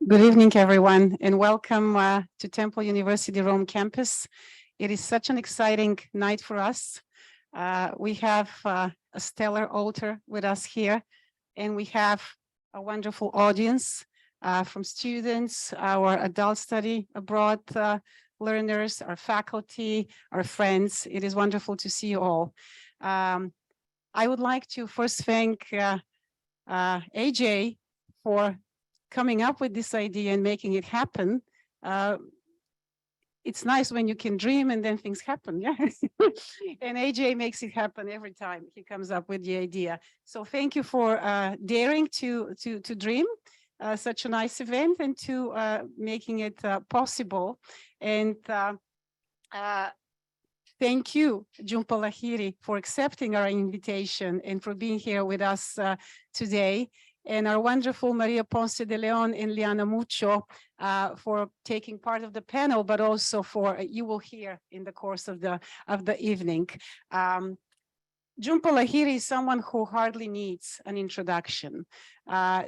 Good evening, everyone, and welcome to Temple University Rome campus. It is such an exciting night for us. We have a stellar author with us here, and we have a wonderful audience from students, our adult study abroad learners, our faculty, our friends. It is wonderful to see you all. I would like to first thank AJ for coming up with this idea and making it happen. It's nice when you can dream and then things happen, yeah? And AJ makes it happen every time he comes up with the idea. So thank you for daring to dream such a nice event and to making it possible. And thank you, Jhumpa Lahiri, for accepting our invitation and for being here with us today. And our wonderful Maria Ponce de Leon and Liana Miuccio for taking part of the panel, but also for you will hear in the course of the evening. Jhumpa Lahiri is someone who hardly needs an introduction.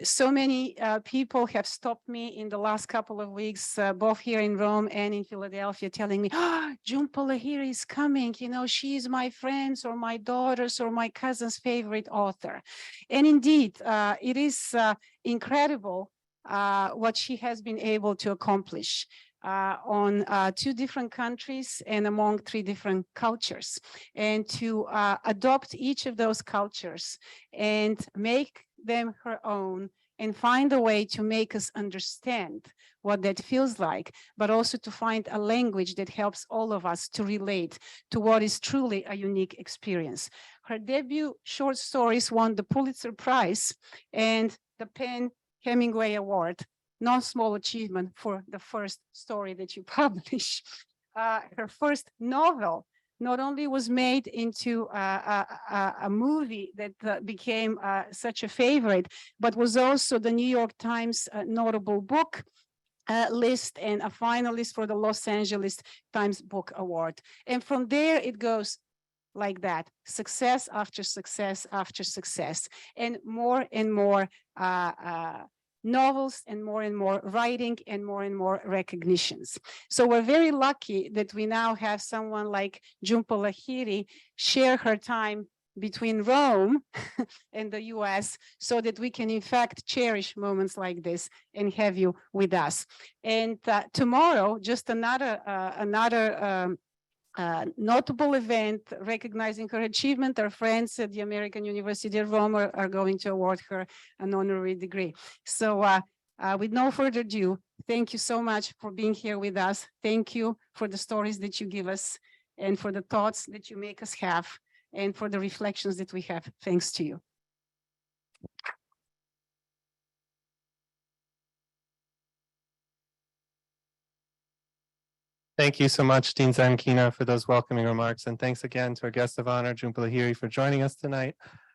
So many people have stopped me in the last couple of weeks, both here in Rome and in Philadelphia, telling me, oh, Jhumpa Lahiri is coming. You know, she is my friend's or my daughter's or my cousin's favorite author. And indeed, it is incredible what she has been able to accomplish. On 2 different countries and among 3 different cultures, and to adopt each of those cultures and make them her own and find a way to make us understand what that feels like, but also to find a language that helps all of us to relate to what is truly a unique experience. Her debut short stories won the Pulitzer Prize and the Penn Hemingway Award. No small achievement for the first story that you publish. Her first novel not only was made into a movie that became such a favorite, but was also the New York Times notable book list and a finalist for the Los Angeles Times Book Award. And from there it goes like that, success after success after success, and more novels and more writing and more recognitions. So we're very lucky that we now have someone like Jhumpa Lahiri share her time between Rome and the US so that we can in fact cherish moments like this and have you with us. And tomorrow, just another notable event recognizing her achievement. Our friends at the American University of Rome are going to award her an honorary degree. So with no further ado, thank you so much for being here with us. Thank you for the stories that you give us and for the thoughts that you make us have and for the reflections that we have. Thanks to you. Thank you so much, Dean Zankina, for those welcoming remarks. And thanks again to our guest of honor, Jhumpa Lahiri, for joining us tonight.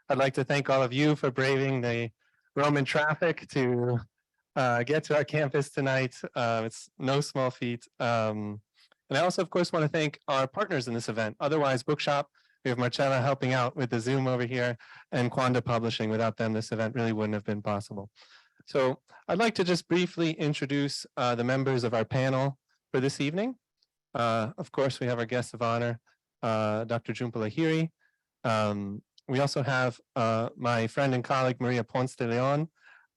I'd like to thank all of you for braving the Roman traffic to get to our campus tonight. It's no small feat. And I also, of course, want to thank our partners in this event. Otherwise Bookshop, we have Marcella helping out with the Zoom over here, and Quanda Publishing. Without them, this event really wouldn't have been possible. So I'd like to just briefly introduce the members of our panel for this evening. Of course, we have our guest of honor, Dr. Jhumpa Lahiri. We also have my friend and colleague, Maria Ponce de Leon.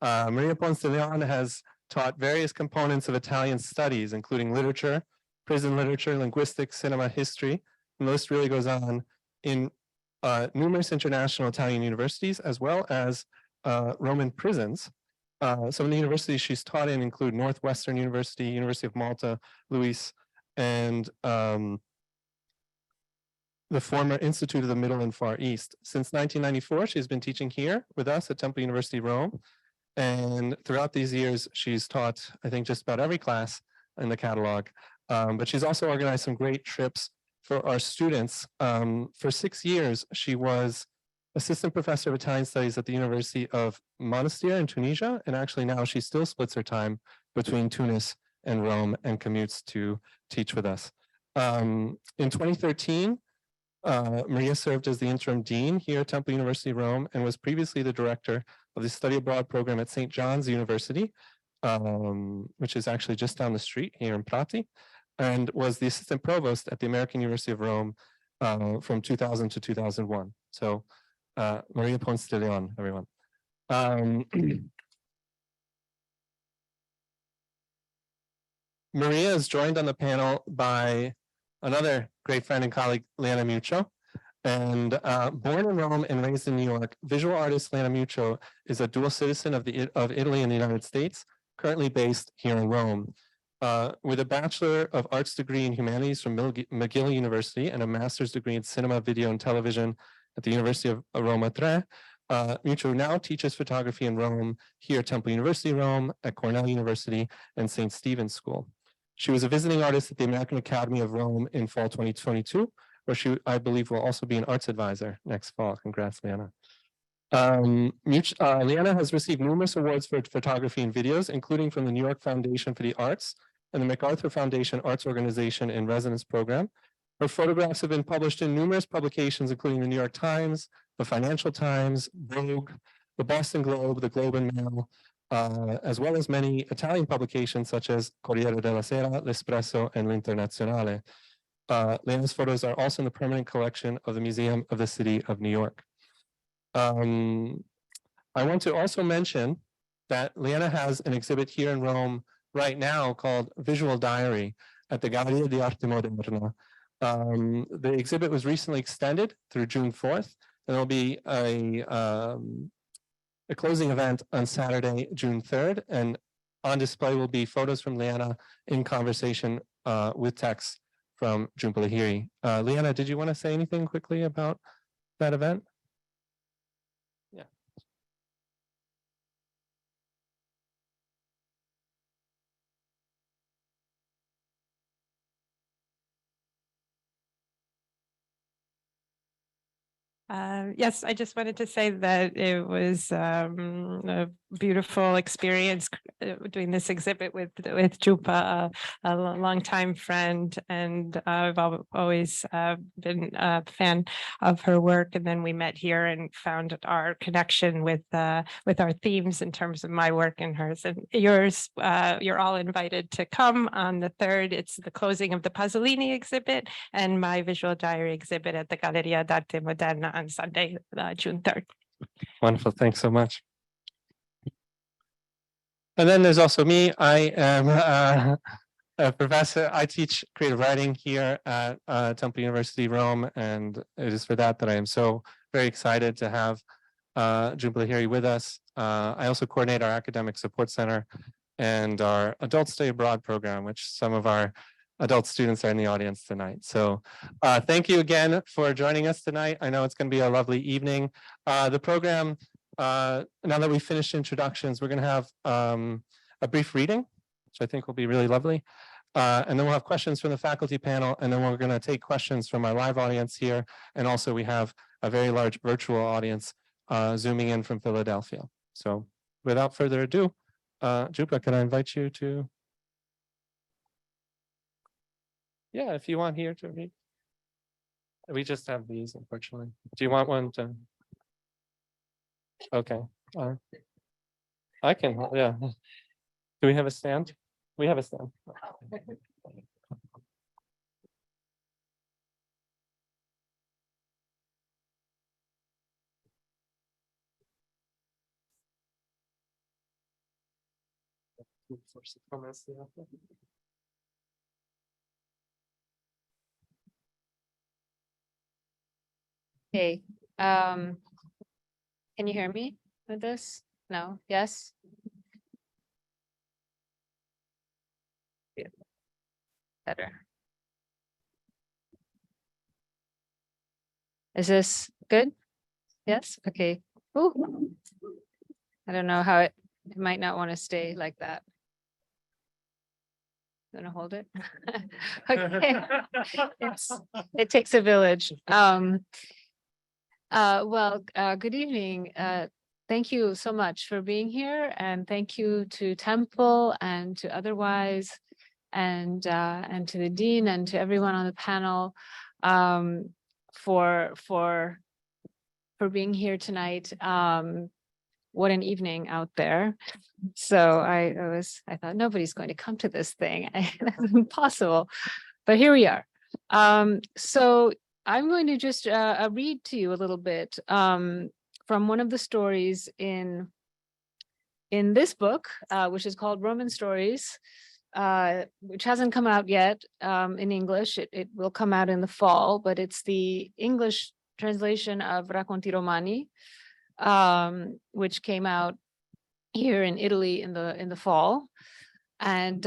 Maria Ponce de Leon has taught various components of Italian studies, including literature, prison literature, linguistics, cinema, history. And the list really goes on in numerous international Italian universities, as well as Roman prisons. Some of the universities she's taught in include Northwestern University, University of Malta, Luis, and the former Institute of the Middle and Far East. Since 1994, she's been teaching here with us at Temple University Rome. And throughout these years, she's taught, I think, just about every class in the catalog. But she's also organized some great trips for our students. For 6 years, she was assistant professor of Italian studies at the University of Monastir in Tunisia. And actually now she still splits her time between Tunis and Rome and commutes to teach with us. In 2013, Maria served as the interim dean here at Temple University Rome and was previously the director of the study abroad program at St. John's University, which is actually just down the street here in Prati, and was the assistant provost at the American University of Rome from 2000 to 2001. So Maria Ponce de Leon, everyone. Maria is joined on the panel by another great friend and colleague, Liana Miuccio. And born in Rome and raised in New York, visual artist Liana Miuccio is a dual citizen of Italy and the United States, currently based here in Rome. With a Bachelor of Arts degree in Humanities from McGill University and a master's degree in Cinema, Video, and Television at the University of Roma Tre, Miuccio now teaches photography in Rome, here at Temple University Rome, at Cornell University, and St. Stephen's School. She was a visiting artist at the American Academy of Rome in fall 2022, where she, I believe, will also be an arts advisor next fall. Congrats, Liana. Liana has received numerous awards for photography and videos, including from the New York Foundation for the Arts and the MacArthur Foundation Arts Organization in Residence Program. Her photographs have been published in numerous publications, including the New York Times, the Financial Times, Vogue, the Boston Globe, the Globe and Mail, as well as many Italian publications such as Corriere della Sera, L'Espresso, and L'Internazionale. Liana's photos are also in the permanent collection of the Museum of the City of New York. I want to also mention that Liana has an exhibit here in Rome right now called Visual Diary at the Galleria di Arte Moderna. The exhibit was recently extended through June 4th, and there'll be a closing event on Saturday, June 3rd, and on display will be photos from Liana in conversation with text from Jhumpa Lahiri. Liana, did you want to say anything quickly about that event? Yeah. Yes, I just wanted to say that it was a beautiful experience doing this exhibit with Jhumpa, a longtime friend, and I've always been a fan of her work. And then we met here and found our connection with our themes in terms of my work and hers and yours. You're all invited to come on the 3rd. It's the closing of the Pasolini exhibit and my visual diary exhibit at the Galleria d'Arte Moderna on Sunday, June 3rd. Wonderful. Thanks so much. And then there's also me. I am a professor. I teach creative writing here at Temple University Rome, and it is for that I am so very excited to have Jhumpa Lahiri with us. I also coordinate our academic support center and our adult stay abroad program, which some of our adult students are in the audience tonight. So thank you again for joining us tonight. I know it's going to be a lovely evening. The program, now that we've finished introductions, we're going to have a brief reading, which I think will be really lovely. And then we'll have questions from the faculty panel, and then we're going to take questions from our live audience here. And also we have a very large virtual audience zooming in from Philadelphia. So without further ado, Jhumpa, can I invite you to? Yeah, if you want here to read. We just have these, unfortunately. Do you want one to? Okay. I can, yeah. Do we have a stand? We have a stand. Okay, can you hear me with this? No, yes? Yeah. Better. Is this good? Yes, okay. Ooh. I don't know how it might not want to stay like that. Gonna hold it. Okay. It takes a village. Good evening. Thank you so much for being here, and thank you to Temple and to Otherwise, and to the Dean and to everyone on the panel for being here tonight. what an evening out there. So I thought nobody's going to come to this thing. That's impossible. But here we are. So I'm going to just read to you a little bit from one of the stories in this book, which is called Roman Stories, which hasn't come out yet in English. It will come out in the fall, but it's the English translation of Racconti Romani, which came out here in Italy in the fall. And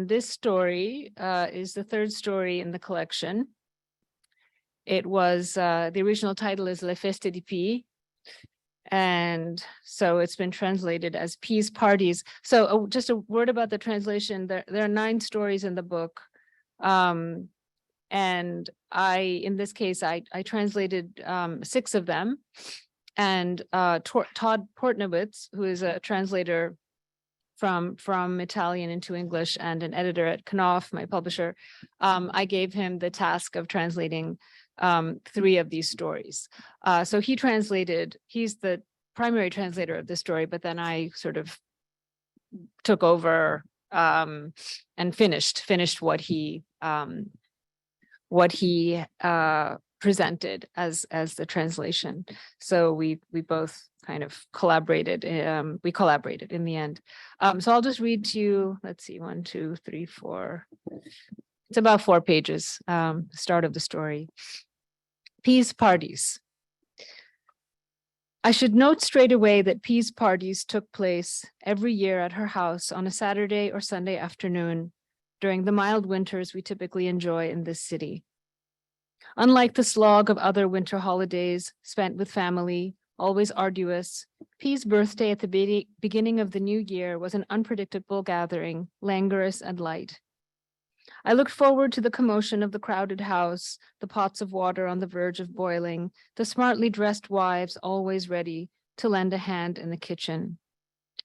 this story is the third story in the collection. It was, the original title is Le Feste di Pi. And so it's been translated as Peace Parties. So just a word about the translation. There are 9 stories in the book. And in this case, I translated 6 of them. And Todd Portnowitz, who is a translator from Italian into English and an editor at Knopf, my publisher, I gave him the task of translating 3 of these stories. So he's the primary translator of this story, but then I sort of took over and finished what he presented as the translation. So we both kind of collaborated. We collaborated in the end. So I'll just read to you. Let's see, 1, 2, 3, 4. It's about 4 pages. Start of the story. Peace parties. I should note straight away that peace parties took place every year at her house on a Saturday or Sunday afternoon during the mild winters we typically enjoy in this city. Unlike the slog of other winter holidays spent with family, always arduous, P's birthday at the beginning of the new year was an unpredictable gathering, languorous and light. I looked forward to the commotion of the crowded house, the pots of water on the verge of boiling, the smartly dressed wives always ready to lend a hand in the kitchen.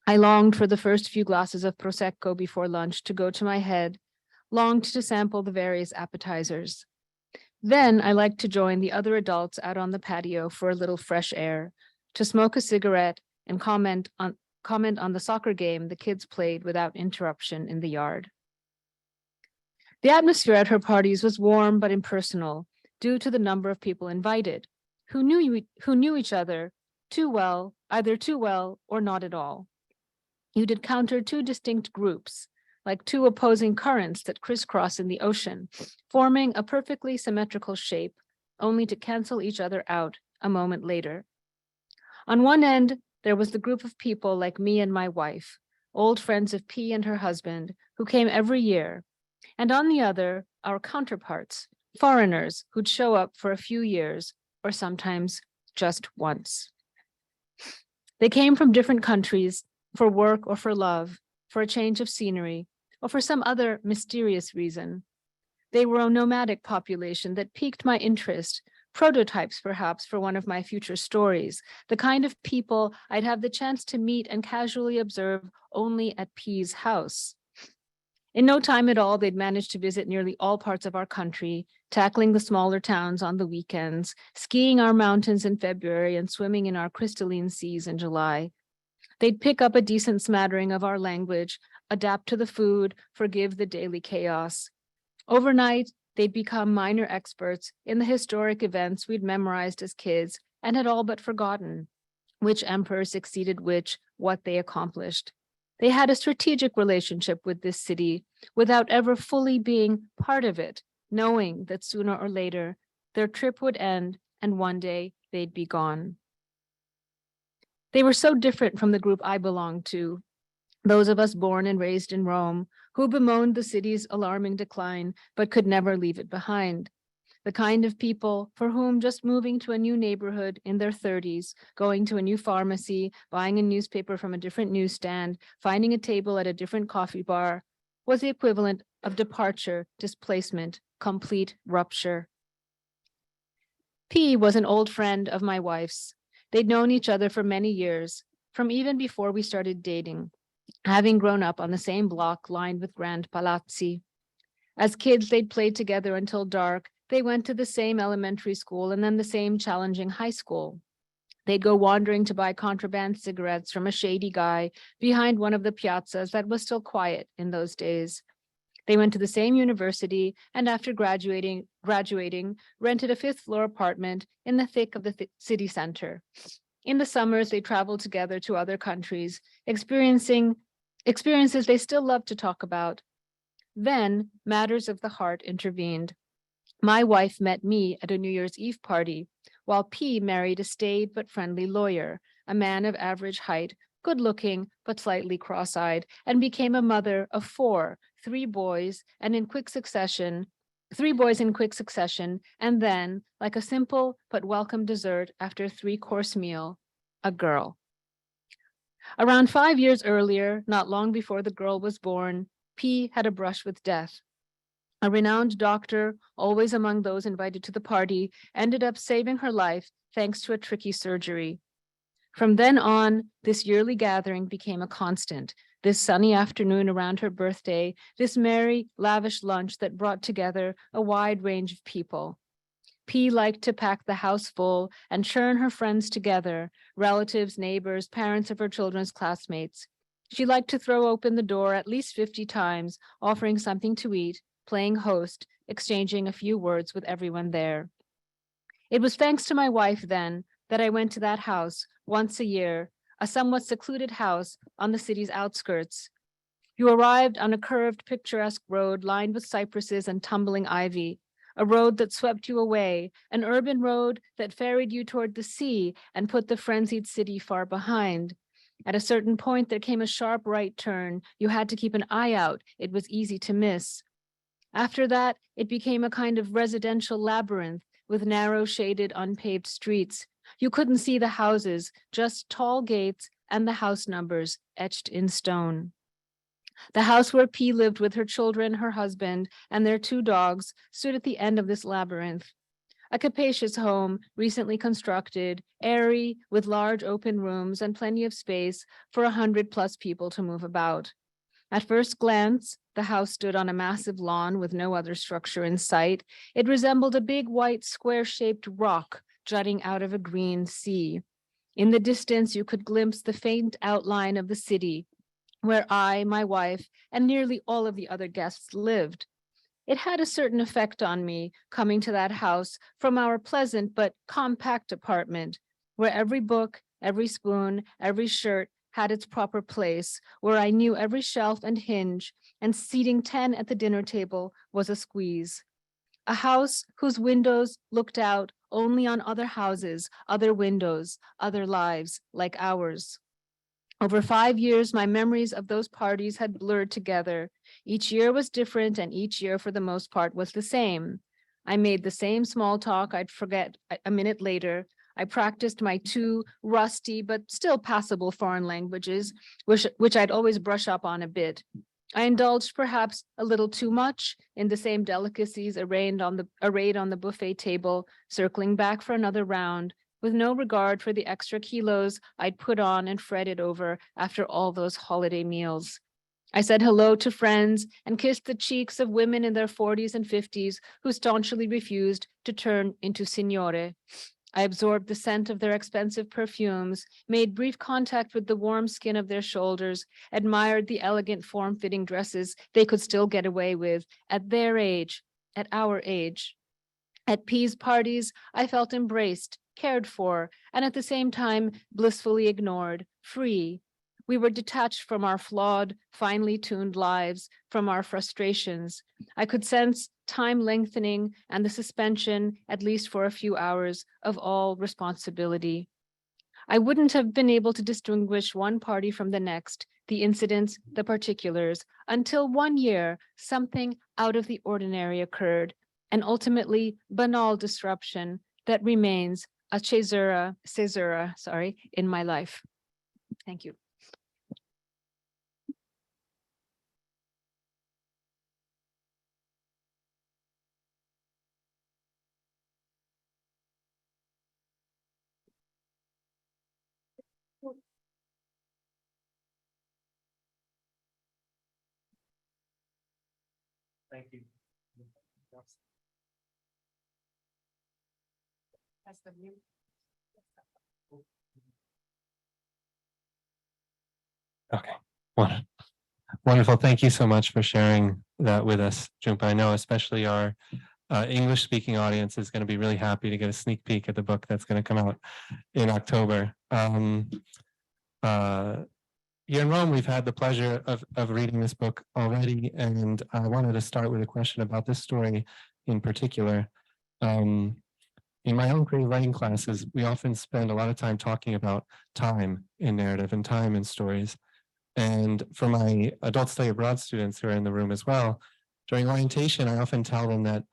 I longed for the first few glasses of Prosecco before lunch to go to my head, longed to sample the various appetizers. Then I liked to join the other adults out on the patio for a little fresh air, to smoke a cigarette and comment on the soccer game the kids played without interruption in the yard. The atmosphere at her parties was warm but impersonal, due to the number of people invited, who knew each other too well, either too well or not at all. You'd encounter 2 distinct groups, like 2 opposing currents that crisscross in the ocean, forming a perfectly symmetrical shape, only to cancel each other out a moment later. On one end, there was the group of people like me and my wife, old friends of P and her husband, who came every year, and on the other, our counterparts, foreigners who'd show up for a few years, or sometimes just once. They came from different countries for work or for love, for a change of scenery, or for some other mysterious reason. They were a nomadic population that piqued my interest, prototypes perhaps for one of my future stories, the kind of people I'd have the chance to meet and casually observe only at P's house. In no time at all, they'd managed to visit nearly all parts of our country, tackling the smaller towns on the weekends, skiing our mountains in February and swimming in our crystalline seas in July. They'd pick up a decent smattering of our language, adapt to the food, forgive the daily chaos. Overnight, they'd become minor experts in the historic events we'd memorized as kids and had all but forgotten, which emperor succeeded which, what they accomplished. They had a strategic relationship with this city without ever fully being part of it, knowing that sooner or later their trip would end and one day they'd be gone. They were so different from the group I belonged to, those of us born and raised in Rome, who bemoaned the city's alarming decline but could never leave it behind. The kind of people for whom just moving to a new neighborhood in their 30s, going to a new pharmacy, buying a newspaper from a different newsstand, finding a table at a different coffee bar, was the equivalent of departure, displacement, complete rupture. P was an old friend of my wife's. They'd known each other for many years, from even before we started dating, having grown up on the same block lined with grand palazzi. As kids, they'd played together until dark. They went to the same elementary school and then the same challenging high school. They'd go wandering to buy contraband cigarettes from a shady guy behind one of the piazzas that was still quiet in those days. They went to the same university and after graduating, rented a fifth-floor apartment in the thick of the city center. In the summers, they traveled together to other countries, experiences they still loved to talk about. Then matters of the heart intervened. My wife met me at a New Year's Eve party, while P married a staid but friendly lawyer, a man of average height, good-looking but slightly cross-eyed, and became a mother of four, three boys in quick succession, and then, like a simple but welcome dessert after a three-course meal, a girl. Around 5 years earlier, not long before the girl was born, P had a brush with death. A renowned doctor, always among those invited to the party, ended up saving her life thanks to a tricky surgery. From then on, this yearly gathering became a constant. This sunny afternoon around her birthday, this merry, lavish lunch that brought together a wide range of people. P liked to pack the house full and churn her friends together, relatives, neighbors, parents of her children's classmates. She liked to throw open the door at least 50 times, offering something to eat, playing host, exchanging a few words with everyone there. It was thanks to my wife then that I went to that house once a year, a somewhat secluded house on the city's outskirts. You arrived on a curved, picturesque road lined with cypresses and tumbling ivy, a road that swept you away, an urban road that ferried you toward the sea and put the frenzied city far behind. At a certain point, there came a sharp right turn. You had to keep an eye out. It was easy to miss. After that, it became a kind of residential labyrinth with narrow, shaded, unpaved streets. You couldn't see the houses, just tall gates and the house numbers etched in stone. The house where P lived with her children, her husband, and their two dogs stood at the end of this labyrinth. A capacious home, recently constructed, airy, with large open rooms and plenty of space for 100+ people to move about. At first glance, the house stood on a massive lawn with no other structure in sight. It resembled a big white square-shaped rock jutting out of a green sea. In the distance, you could glimpse the faint outline of the city, where I, my wife, and nearly all of the other guests lived. It had a certain effect on me, coming to that house from our pleasant but compact apartment, where every book, every spoon, every shirt had its proper place, where I knew every shelf and hinge, and seating 10 at the dinner table was a squeeze. A house whose windows looked out only on other houses, other windows, other lives like ours. Over 5 years, my memories of those parties had blurred together. Each year was different, and each year, for the most part, was the same. I made the same small talk I'd forget a minute later. I practiced my 2 rusty but still passable foreign languages, which I'd always brush up on a bit. I indulged perhaps a little too much in the same delicacies arrayed on the buffet table, circling back for another round, with no regard for the extra kilos I'd put on and fretted over after all those holiday meals. I said hello to friends and kissed the cheeks of women in their 40s and 50s who staunchly refused to turn into signore. I absorbed the scent of their expensive perfumes, made brief contact with the warm skin of their shoulders, admired the elegant form-fitting dresses they could still get away with at their age, at our age. At P's parties, I felt embraced, cared for, and at the same time blissfully ignored, free. We were detached from our flawed, finely tuned lives, from our frustrations. I could sense time lengthening and the suspension, at least for a few hours, of all responsibility. I wouldn't have been able to distinguish one party from the next, the incidents, the particulars, until one year something out of the ordinary occurred, an ultimately banal disruption that remains a caesura in my life. Thank you. Thank you. Okay, wonderful. Thank you so much for sharing that with us, Jhumpa. I know especially our English-speaking audience is going to be really happy to get a sneak peek at the book that's going to come out in October. Here in Rome, we've had the pleasure of reading this book already, and I wanted to start with a question about this story in particular. In my own creative writing classes, we often spend a lot of time talking about time in narrative and time in stories. And for my adult study abroad students who are in the room as well, during orientation, I often tell them that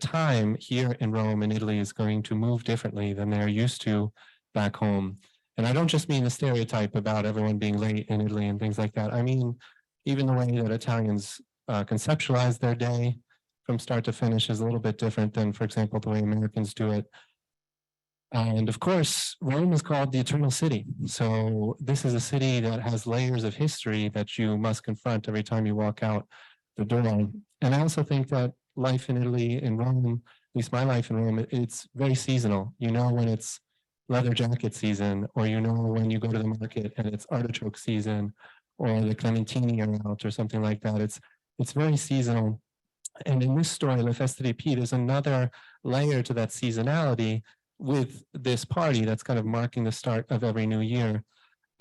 time here in Rome and Italy is going to move differently than they're used to back home. And I don't just mean the stereotype about everyone being late in Italy and things like that. I mean, even the way that Italians conceptualize their day from start to finish is a little bit different than, for example, the way Americans do it. And of course, Rome is called the Eternal City. So this is a city that has layers of history that you must confront every time you walk out the door. And I also think that life in Italy, in Rome, at least my life in Rome, it's very seasonal. You know when it's leather jacket season, or you know when you go to the market and it's artichoke season, or the clementini are out, or something like that. It's very seasonal. And in this story, La Festa di P, there's another layer to that seasonality with this party that's kind of marking the start of every new year.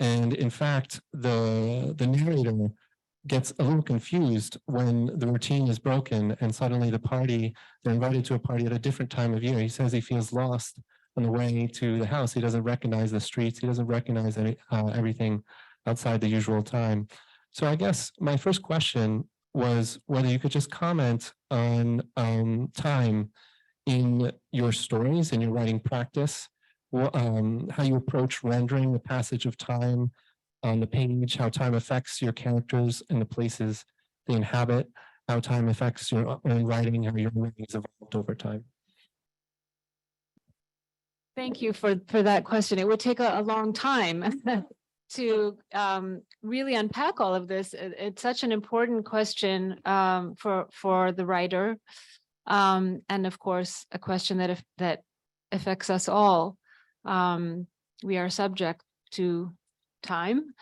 And in fact, the narrator gets a little confused when the routine is broken and suddenly they're invited to a party at a different time of year. He says he feels lost on the way to the house. He doesn't recognize the streets. He doesn't recognize everything outside the usual time. So I guess my first question was whether you could just comment on time in your stories, in your writing practice, how you approach rendering the passage of time on the page, how time affects your characters and the places they inhabit, how time affects your own writing, how your writing has evolved over time. Thank you for that question. It would take a long time to really unpack all of this. It's such an important question for the writer, and of course, a question that affects us all. We are subject to time.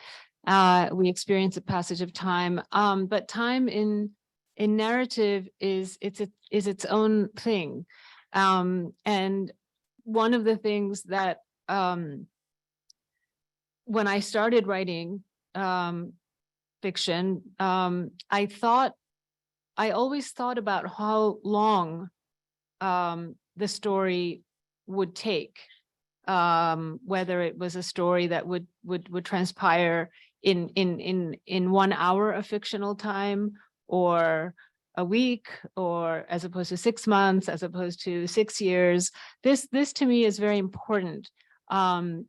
We experience a passage of time, but time in narrative is its own thing, and one of the things that when I started writing fiction, I always thought about how long the story would take, whether it was a story that would transpire in 1 hour of fictional time, or a week, or as opposed to 6 months, as opposed to 6 years. This to me is very important to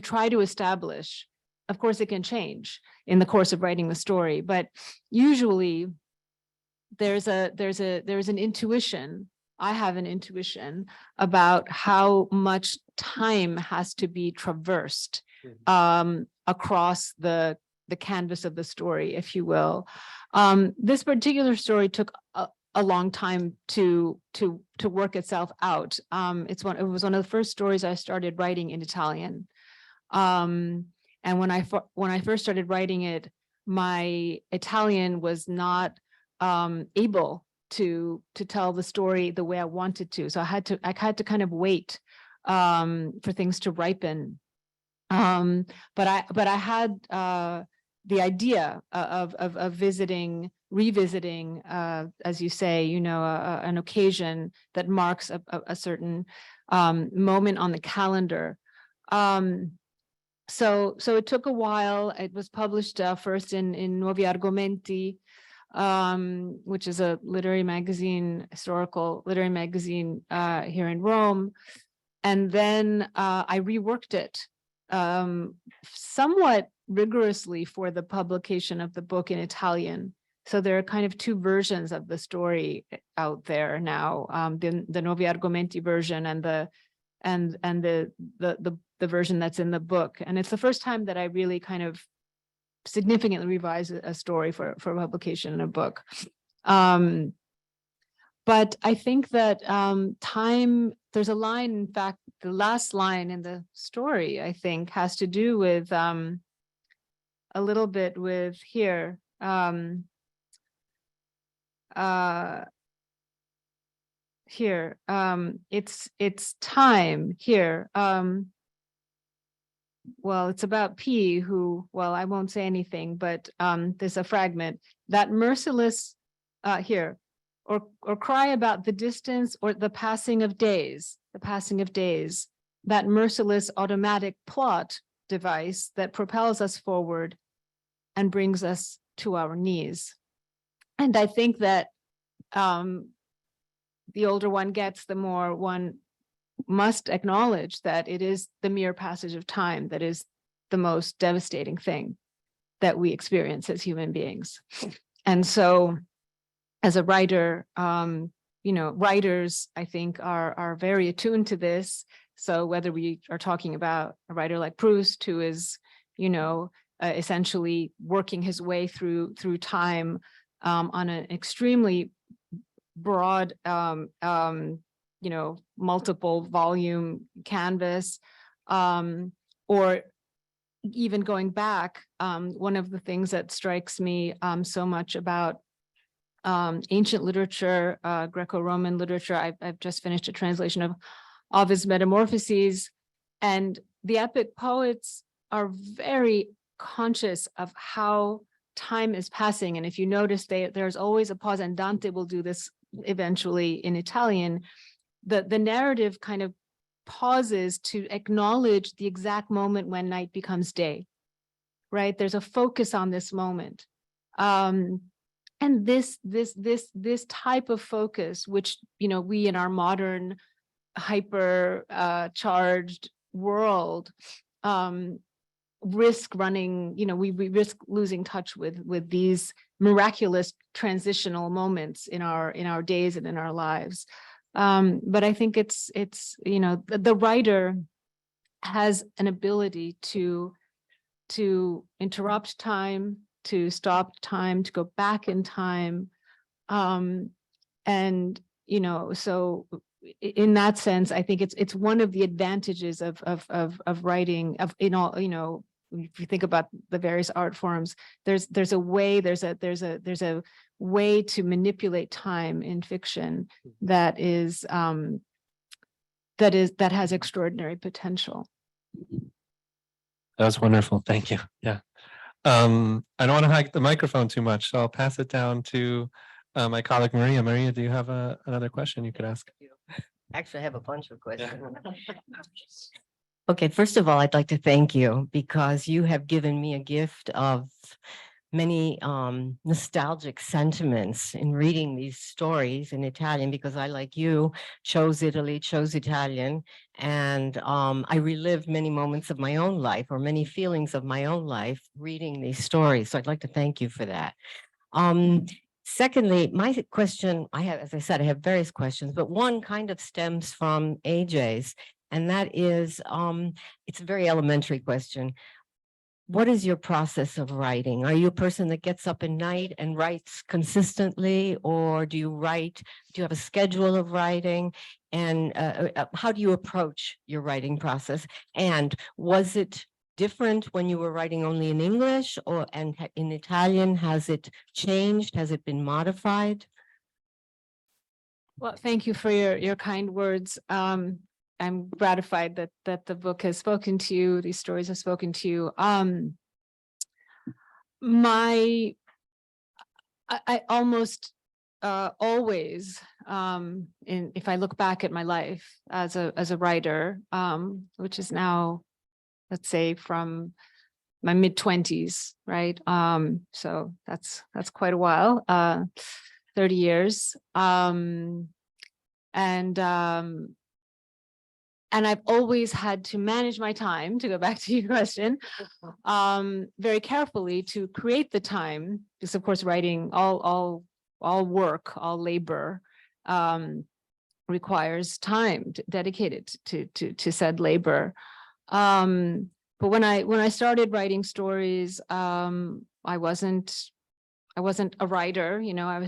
try to establish. Of course, it can change in the course of writing the story, but usually there's an intuition. I have an intuition about how much time has to be traversed across the canvas of the story, if you will. This particular story took a long time to work itself out. It was one of the first stories I started writing in Italian. And when I first started writing it, my Italian was not able to tell the story the way I wanted to. So I had to kind of wait for things to ripen. But I had the idea of revisiting, as you say, an occasion that marks a certain moment on the calendar. So it took a while. It was published first in Nuovi Argomenti, which is a literary magazine, historical literary magazine here in Rome. And then I reworked it somewhat rigorously for the publication of the book in Italian. So there are kind of two versions of the story out there now, the Nuovi Argomenti version and the version that's in the book. And it's the first time that I really kind of significantly revise a story for publication in a book. But I think that time, there's a line, in fact, the last line in the story, I think, has to do with a little bit with here. Here, it's time here. Well, it's about P who, well, I won't say anything, but there's a fragment that merciless here, or cry about the distance or the passing of days, that merciless automatic plot device that propels us forward and brings us to our knees. And I think that the older one gets, the more one must acknowledge that it is the mere passage of time that is the most devastating thing that we experience as human beings. And so as a writer, writers, I think, are very attuned to this. So whether we are talking about a writer like Proust, who is, essentially working his way through time on an extremely broad, multiple volume canvas, or even going back, one of the things that strikes me so much about ancient literature, Greco-Roman literature, I've just finished a translation of Ovid's Metamorphoses, and the epic poets are very conscious of how time is passing. And if you notice, there's always a pause, and Dante will do this eventually in Italian. The narrative kind of pauses to acknowledge the exact moment when night becomes day, right? There's a focus on this moment. And this type of focus, which, we in our modern hyper charged world risk running, we risk losing touch with these miraculous transitional moments in our days and in our lives. But I think it's the writer has an ability to interrupt time, to stop time, to go back in time. And, so in that sense, I think it's one of the advantages of writing, if you think about the various art forms, there's a way to manipulate time in fiction that has extraordinary potential. That was wonderful. Thank you. Yeah. I don't want to hike the microphone too much, so I'll pass it down to my colleague Maria. Maria, do you have another question you could ask? Actually, I have a bunch of questions. Okay, first of all, I'd like to thank you because you have given me a gift of many nostalgic sentiments in reading these stories in Italian, because I, like you, chose Italy, chose Italian, and I relived many moments of my own life or many feelings of my own life reading these stories. So I'd like to thank you for that. Secondly, my question, as I said, I have various questions, but one kind of stems from AJ's, and that is, it's a very elementary question. What is your process of writing? Are you a person that gets up at night and writes consistently, or do you have a schedule of writing? And how do you approach your writing process? And was it different when you were writing only in English and in Italian? Has it changed? Has it been modified? Well, thank you for your kind words. I'm gratified that the book has spoken to you. These stories have spoken to you. I almost always, if I look back at my life as a writer, which is now, let's say, from my mid-20s, right? So that's quite a while, 30 years. And I've always had to manage my time, to go back to your question, very carefully to create the time, because of course writing, all work, all labor requires time dedicated to said labor. But when I started writing stories, I wasn't a writer, I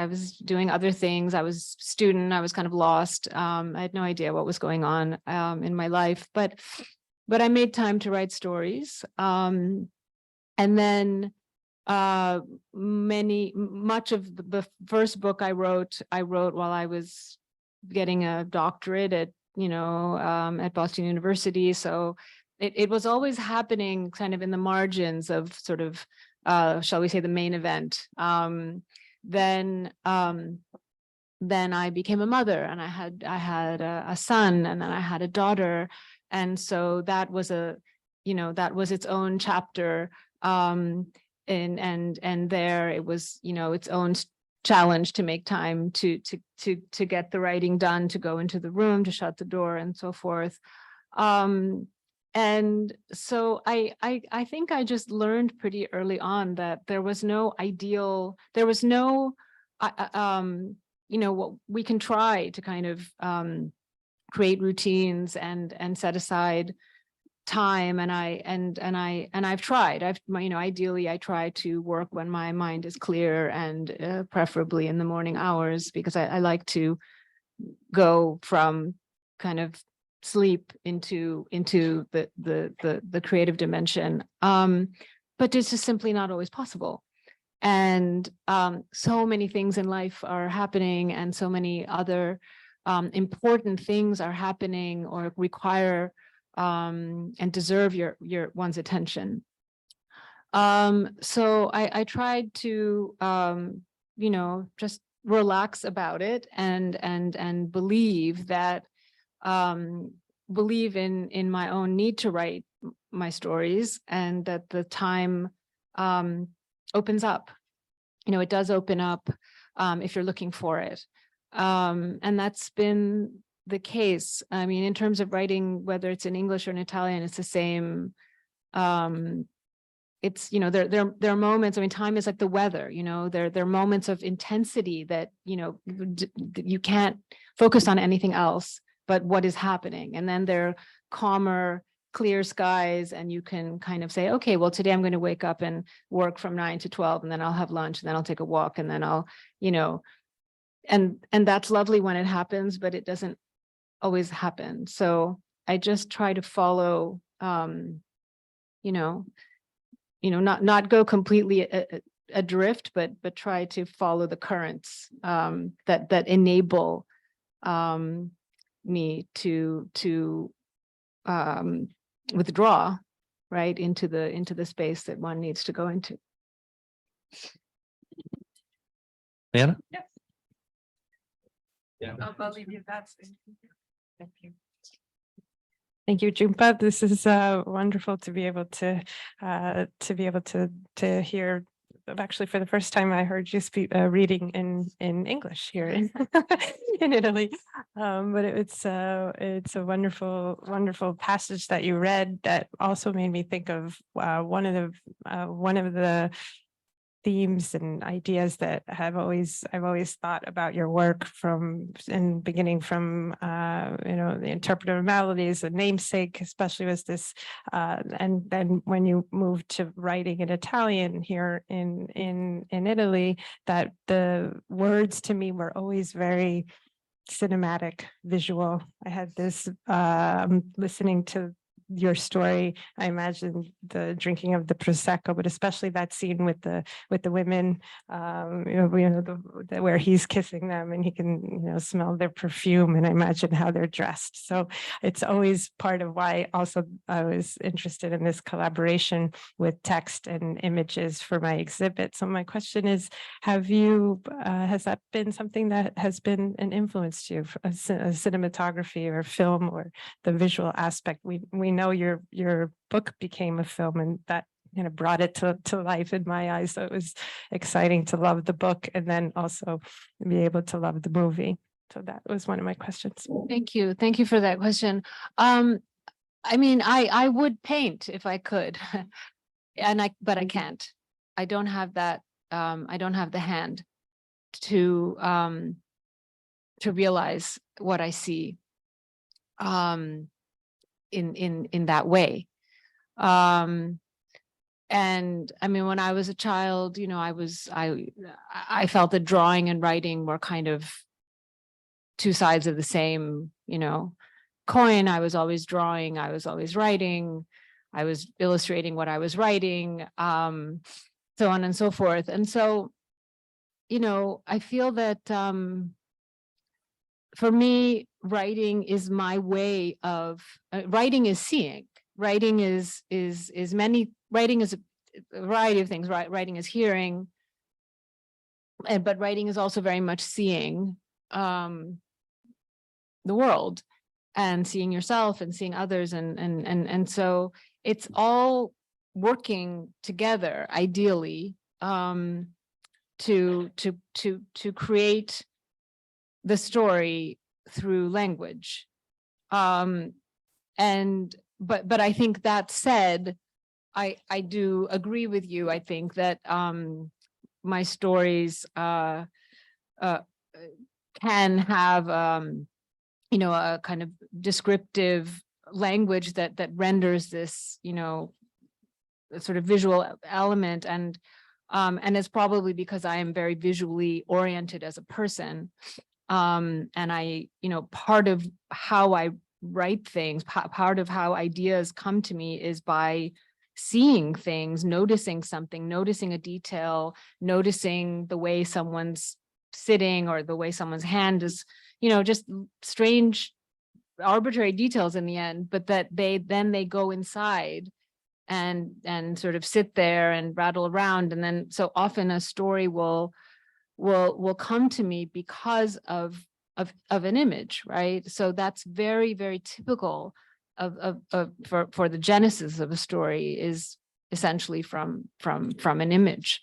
was doing other things. I was a student. I was kind of lost. I had no idea what was going on in my life, but I made time to write stories. And then much of the first book I wrote while I was getting a doctorate at Boston University. So it was always happening kind of in the margins of sort of shall we say the main event. Then I became a mother, and I had a son, and then I had a daughter, and so that was its own chapter. And there it was its own challenge to make time to get the writing done, to go into the room, to shut the door, and so forth. And so I think I just learned pretty early on that there was no ideal, there was no what we can try to kind of create routines and set aside time, and I've tried. Ideally I try to work when my mind is clear, and preferably in the morning hours, because I like to go from kind of sleep into the creative dimension. But it's just simply not always possible. And so many things in life are happening, and so many other important things are happening or require and deserve one's attention. So I tried to just relax about it and believe that believe in my own need to write my stories, and that the time opens up. It does open up if you're looking for it. And that's been the case. I mean, in terms of writing, whether it's in English or in Italian, it's the same. It's, there are moments, I mean, time is like the weather, there are moments of intensity that, you can't focus on anything else but what is happening. And then there are calmer, clear skies, and you can kind of say, okay, well, today I'm going to wake up and work from 9 to 12, and then I'll have lunch, and then I'll take a walk, and then I'll, and that's lovely when it happens, but it doesn't always happen. So I just try to follow, not go completely adrift, but try to follow the currents that enable me to withdraw right into the space that one needs to go into. Liana? Yes. Yeah. I'll leave you that. Thank you. Thank you, Jhumpa. This is wonderful to be able to hear. Actually, for the first time, I heard you speak reading in English here in Italy. But it's a wonderful passage that you read that also made me think of one of the themes and ideas that I've always thought about your work beginning from the interpretive maladies, the namesake, especially was this, and then when you moved to writing in Italian here in Italy, that the words to me were always very cinematic, visual. I had this listening to your story, I imagine the drinking of the prosecco, but especially that scene with the women, where he's kissing them and he can smell their perfume, and I imagine how they're dressed. So it's always part of why also I was interested in this collaboration with text and images for my exhibit. So my question is, has that been something that has been an influence to you, a cinematography or film or the visual aspect? We know your book became a film, and that brought it to life in my eyes. So it was exciting to love the book and then also be able to love the movie. So that was one of my questions. Thank you for that question. I mean, I would paint if I could, but I can't. I don't have that. I don't have the hand to realize what I see in that way. And I mean, when I was a child, I felt that drawing and writing were kind of two sides of the same, coin. I was always drawing, I was always writing. I was illustrating what I was writing, so on and so forth. And so, you know, I feel that for me, writing is my way of, writing is seeing. Writing is writing is a variety of things, right? Writing is hearing, but writing is also very much seeing the world and seeing yourself and seeing others. And so it's all working together, ideally, to create the story through language. But I think that said, I do agree with you. I think that my stories can have you know, a kind of descriptive language that renders this, you know, sort of visual element, and it's probably because I am very visually oriented as a person. And I, you know, part of how I write things, part of how ideas come to me is by seeing things, noticing something, noticing a detail, noticing the way someone's sitting or the way someone's hand is, you know, just strange, arbitrary details in the end, but that they go inside and sort of sit there and rattle around. And then so often a story will come to me because of an image, right? So that's very, very typical for the genesis of a story, is essentially from an image.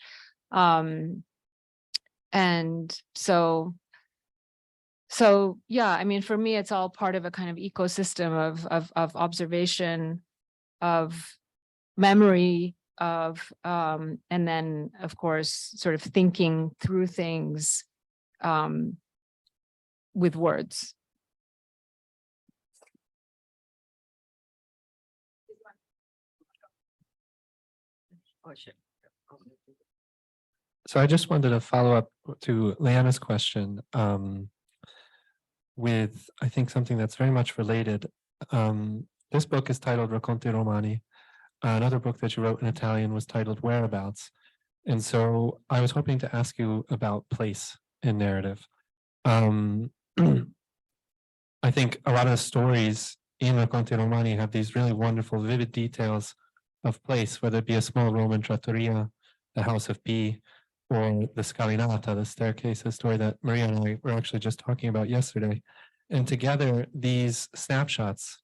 And so yeah, I mean, for me, it's all part of a kind of ecosystem of observation, of memory, of and then of course sort of thinking through things with words. So I just wanted to follow up to Liana's question with, I think, something that's very much related. This book is titled Racconti Romani. Another book that you wrote in Italian was titled Whereabouts. And so I was hoping to ask you about place in narrative. I think a lot of the stories in Racconti Romani have these really wonderful, vivid details of place, whether it be a small Roman trattoria, the House of P, or the scalinata, the staircase, a story that Maria and I were actually just talking about yesterday. And together, these snapshots,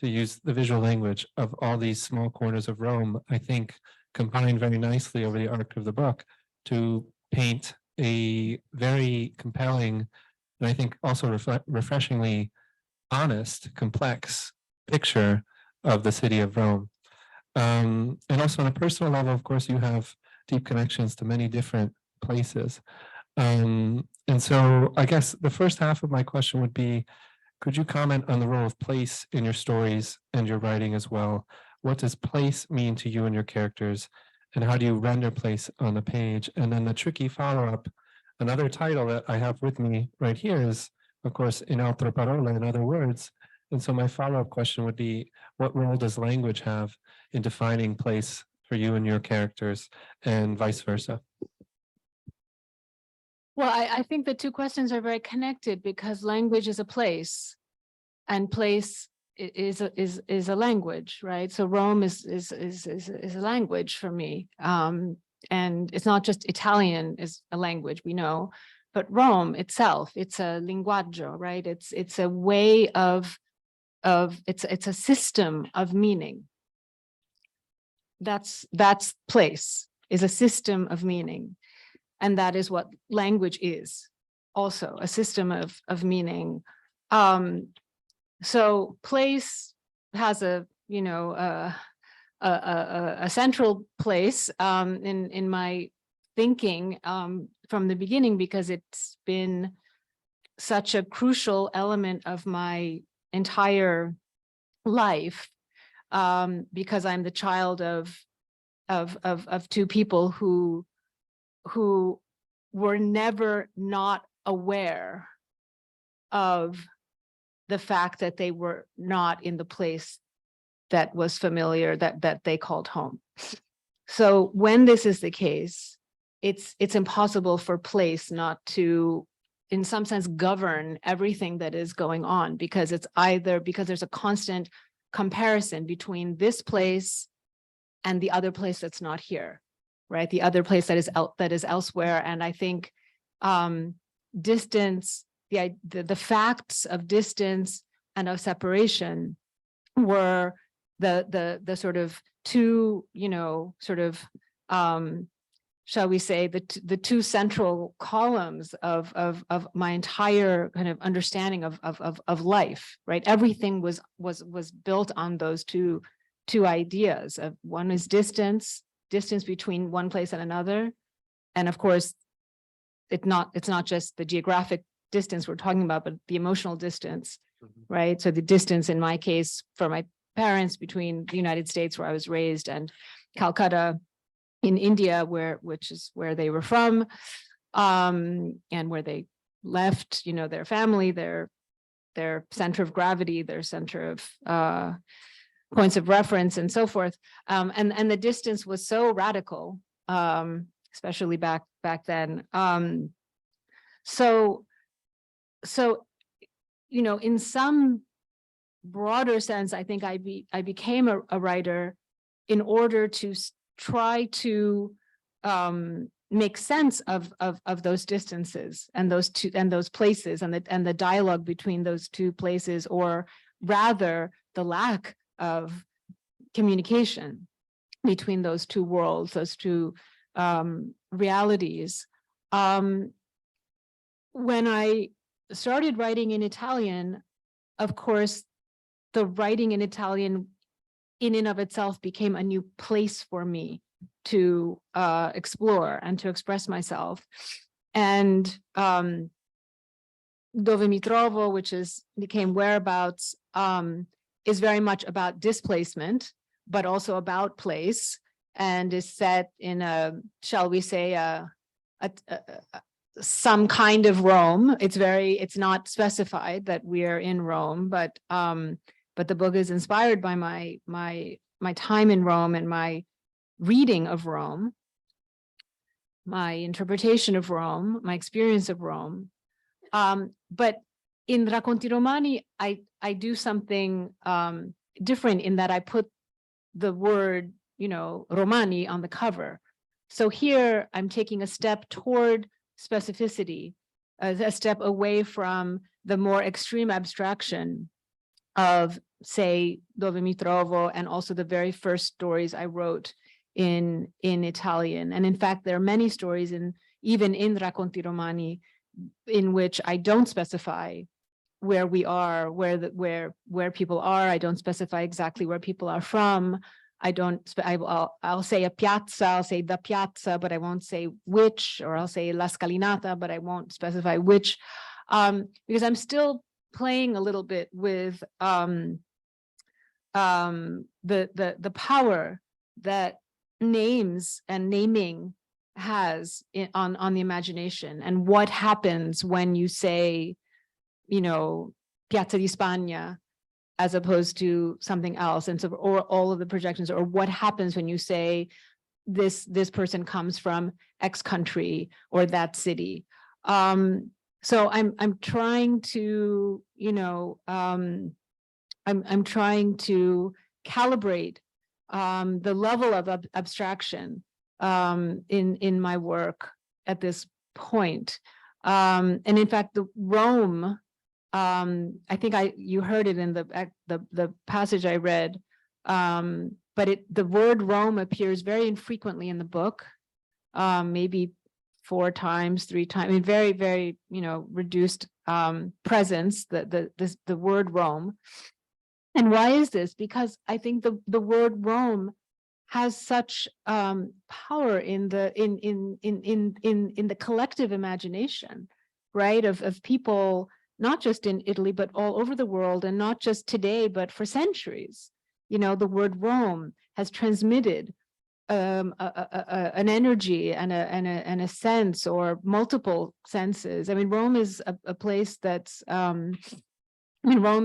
to use the visual language, of all these small corners of Rome, I think combine very nicely over the arc of the book to paint a very compelling, and I think also refreshingly honest, complex picture of the city of Rome. And also on a personal level, of course, you have deep connections to many different places. And so I guess the first half of my question would be, could you comment on the role of place in your stories and your writing as well? What does place mean to you and your characters? And how do you render place on the page? And then the tricky follow-up, another title that I have with me right here is, of course, In altre parole, in other words. And so my follow-up question would be, what role does language have in defining place for you and your characters, and vice versa? Well, I think the two questions are very connected, because language is a place, and place is a language, right? So Rome is a language for me, and it's not just Italian is a language, we know, but Rome itself, it's a linguaggio, right? It's a way of it's a system of meaning. That's place, is a system of meaning. And that is what language is, also a system of meaning. So place has a, you know, a central place in my thinking from the beginning, because it's been such a crucial element of my entire life, because I'm the child of two people who were never not aware of the fact that they were not in the place that was familiar, that they called home. So when this is the case, it's impossible for place not to, in some sense, govern everything that is going on, because there's a constant comparison between this place and the other place that's not here, right? The other place that is elsewhere. And I think distance, the facts of distance and of separation were the sort of two, shall we say, the two central columns of my entire kind of understanding of life, right? Everything was built on those two ideas. Of one is distance between one place and another, and of course, it's not just the geographic distance we're talking about, but the emotional distance, right? So the distance, in my case, for my parents, between the United States, where I was raised, and Calcutta in India, which is where they were from, and where they left, their family, their center of gravity, their center of points of reference, and so forth. And the distance was so radical, especially back then. So in some broader sense, I think I became a writer in order to try to make sense of those distances and those places and the dialogue between those two places, or rather the lack of communication between those two worlds, those two realities. When I started writing in Italian, of course, the writing in Italian in and of itself became a new place for me to explore and to express myself. And Dove mi trovo, which became whereabouts, is very much about displacement, but also about place, and is set in shall we say, some kind of Rome. It's not specified that we're in Rome, but the book is inspired by my time in Rome and my reading of Rome, my interpretation of Rome, my experience of Rome. But in Racconti Romani, I do something different, in that I put the word, Romani on the cover. So here I'm taking a step toward specificity, a step away from the more extreme abstraction of, say, Dove mi trovo, and also the very first stories I wrote in Italian. And in fact, there are many stories even in Racconti Romani in which I don't specify where we are, where people are. I don't specify exactly where people are from. I'll say a piazza, I'll say the piazza, but I won't say which, or I'll say la scalinata, but I won't specify which, because I'm still playing a little bit with the power that names and naming has on the imagination, and what happens when you say, Piazza di Spagna as opposed to something else, and so, or all of the projections, or what happens when you say this person comes from X country or that city. So I'm trying to, I'm trying to calibrate the level of abstraction in my work at this point. And in fact, the Rome, I think you heard it in the passage I read, but the word Rome appears very infrequently in the book, maybe 4 times, 3 times, I mean, very, very, reduced presence, the word Rome. And why is this? Because I think the word Rome has such power in the collective imagination, right? Of people, not just in Italy, but all over the world, and not just today, but for centuries. The word Rome has transmitted an energy and a sense, or multiple senses. I mean, Rome is a place that's, Rome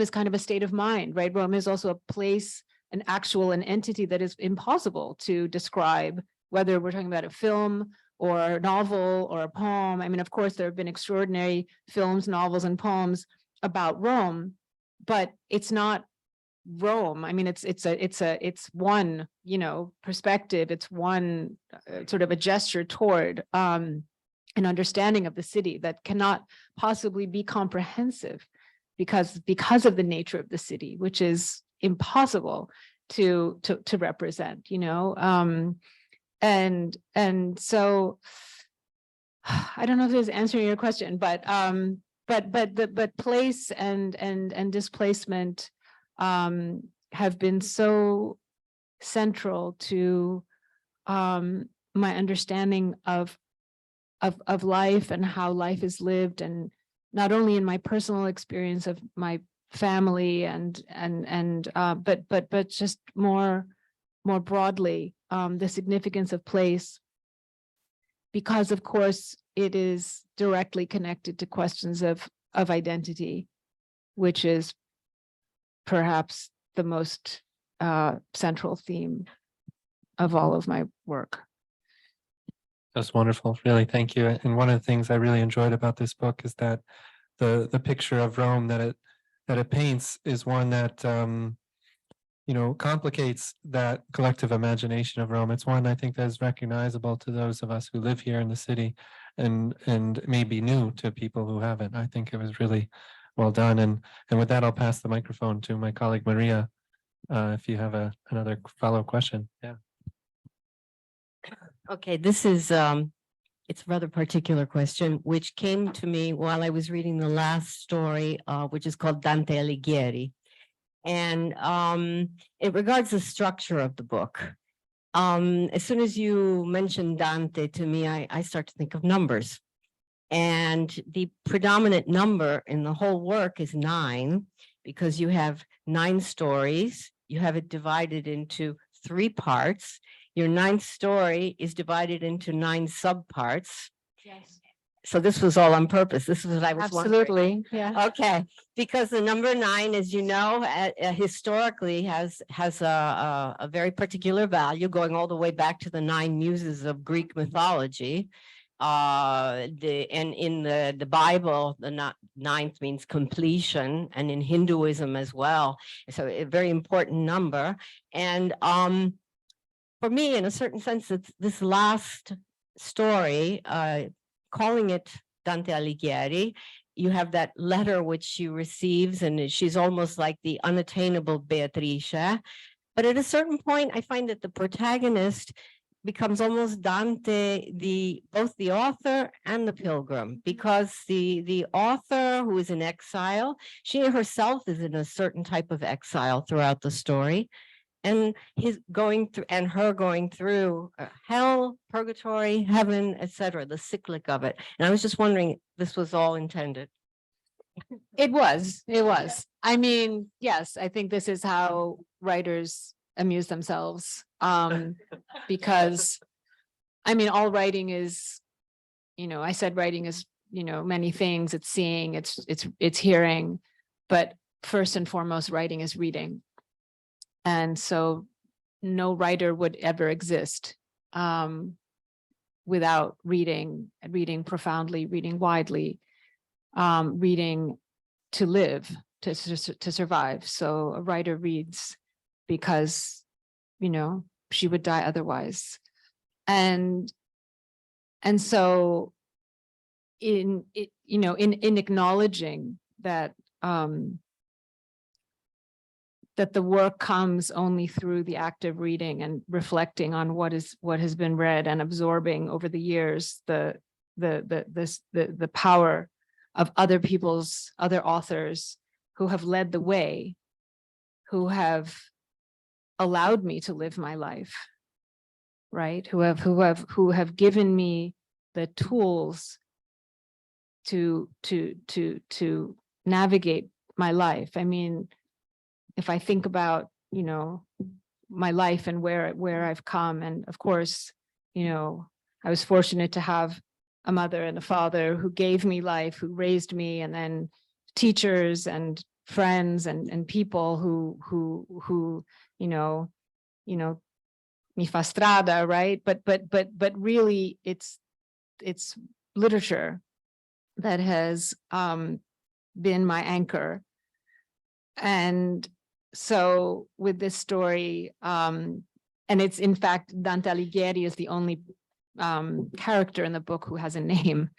is kind of a state of mind, right? Rome is also a place an entity that is impossible to describe, whether we're talking about a film or a novel or a poem. I mean, of course, there have been extraordinary films, novels, and poems about Rome, but it's not Rome. I mean, it's one, perspective. It's one sort of a gesture toward an understanding of the city that cannot possibly be comprehensive because of the nature of the city, which is impossible to represent, and so I don't know if this is answering your question, but place and displacement have been so central to my understanding of life and how life is lived, and not only in my personal experience of my family but just more broadly, the significance of place, because of course it is directly connected to questions of identity, which is perhaps the most central theme of all of my work. That's wonderful, really, thank you. And one of the things I really enjoyed about this book is that the picture of Rome that it paints is one that complicates that collective imagination of Rome. It's one I think that is recognizable to those of us who live here in the city, and maybe new to people who haven't. I think it was really well done. And with that, I'll pass the microphone to my colleague Maria, if you have another follow-up question. Yeah. Okay, this is it's a rather particular question, which came to me while I was reading the last story, which is called Dante Alighieri. And it regards the structure of the book. As soon as you mentioned Dante to me, I start to think of numbers. And the predominant number in the whole work is 9, because you have 9 stories. You have it divided into 3 parts. Your 9th story is divided into 9 subparts. Yes. So this was all on purpose. This is what I was wondering. Absolutely. Yeah. Okay, because the number 9, as you know, historically has a very particular value, going all the way back to the 9 muses of Greek mythology. And in the Bible, the 9th means completion, and in Hinduism as well. So a very important number. And for me, in a certain sense, it's this last story, calling it Dante Alighieri. You have that letter which she receives, and she's almost like the unattainable Beatrice. But at a certain point, I find that the protagonist becomes almost Dante, both the author and the pilgrim, because the author, who is in exile, she herself is in a certain type of exile throughout the story. And his going through, and her going through hell, purgatory, heaven, etc., the cyclic of it. And I was just wondering if this was all intended. It was. I mean, yes, I think this is how writers amuse themselves. Because I mean, all writing is, I said writing is, many things. It's seeing, it's hearing, but first and foremost, writing is reading. And so no writer would ever exist without reading profoundly, reading widely, reading to live, to survive. So a writer reads because, she would die otherwise. And so in acknowledging that, that the work comes only through the act of reading and reflecting on what has been read, and absorbing over the years the power of other authors who have led the way, who have allowed me to live my life, right? Who have given me the tools to navigate my life. I mean, if I think about, my life and where I've come, and of course, I was fortunate to have a mother and a father who gave me life, who raised me, and then teachers and friends and people who mi fa strada, right? But really it's literature that has been my anchor. And so with this story, and it's in fact, Dante Alighieri is the only character in the book who has a name.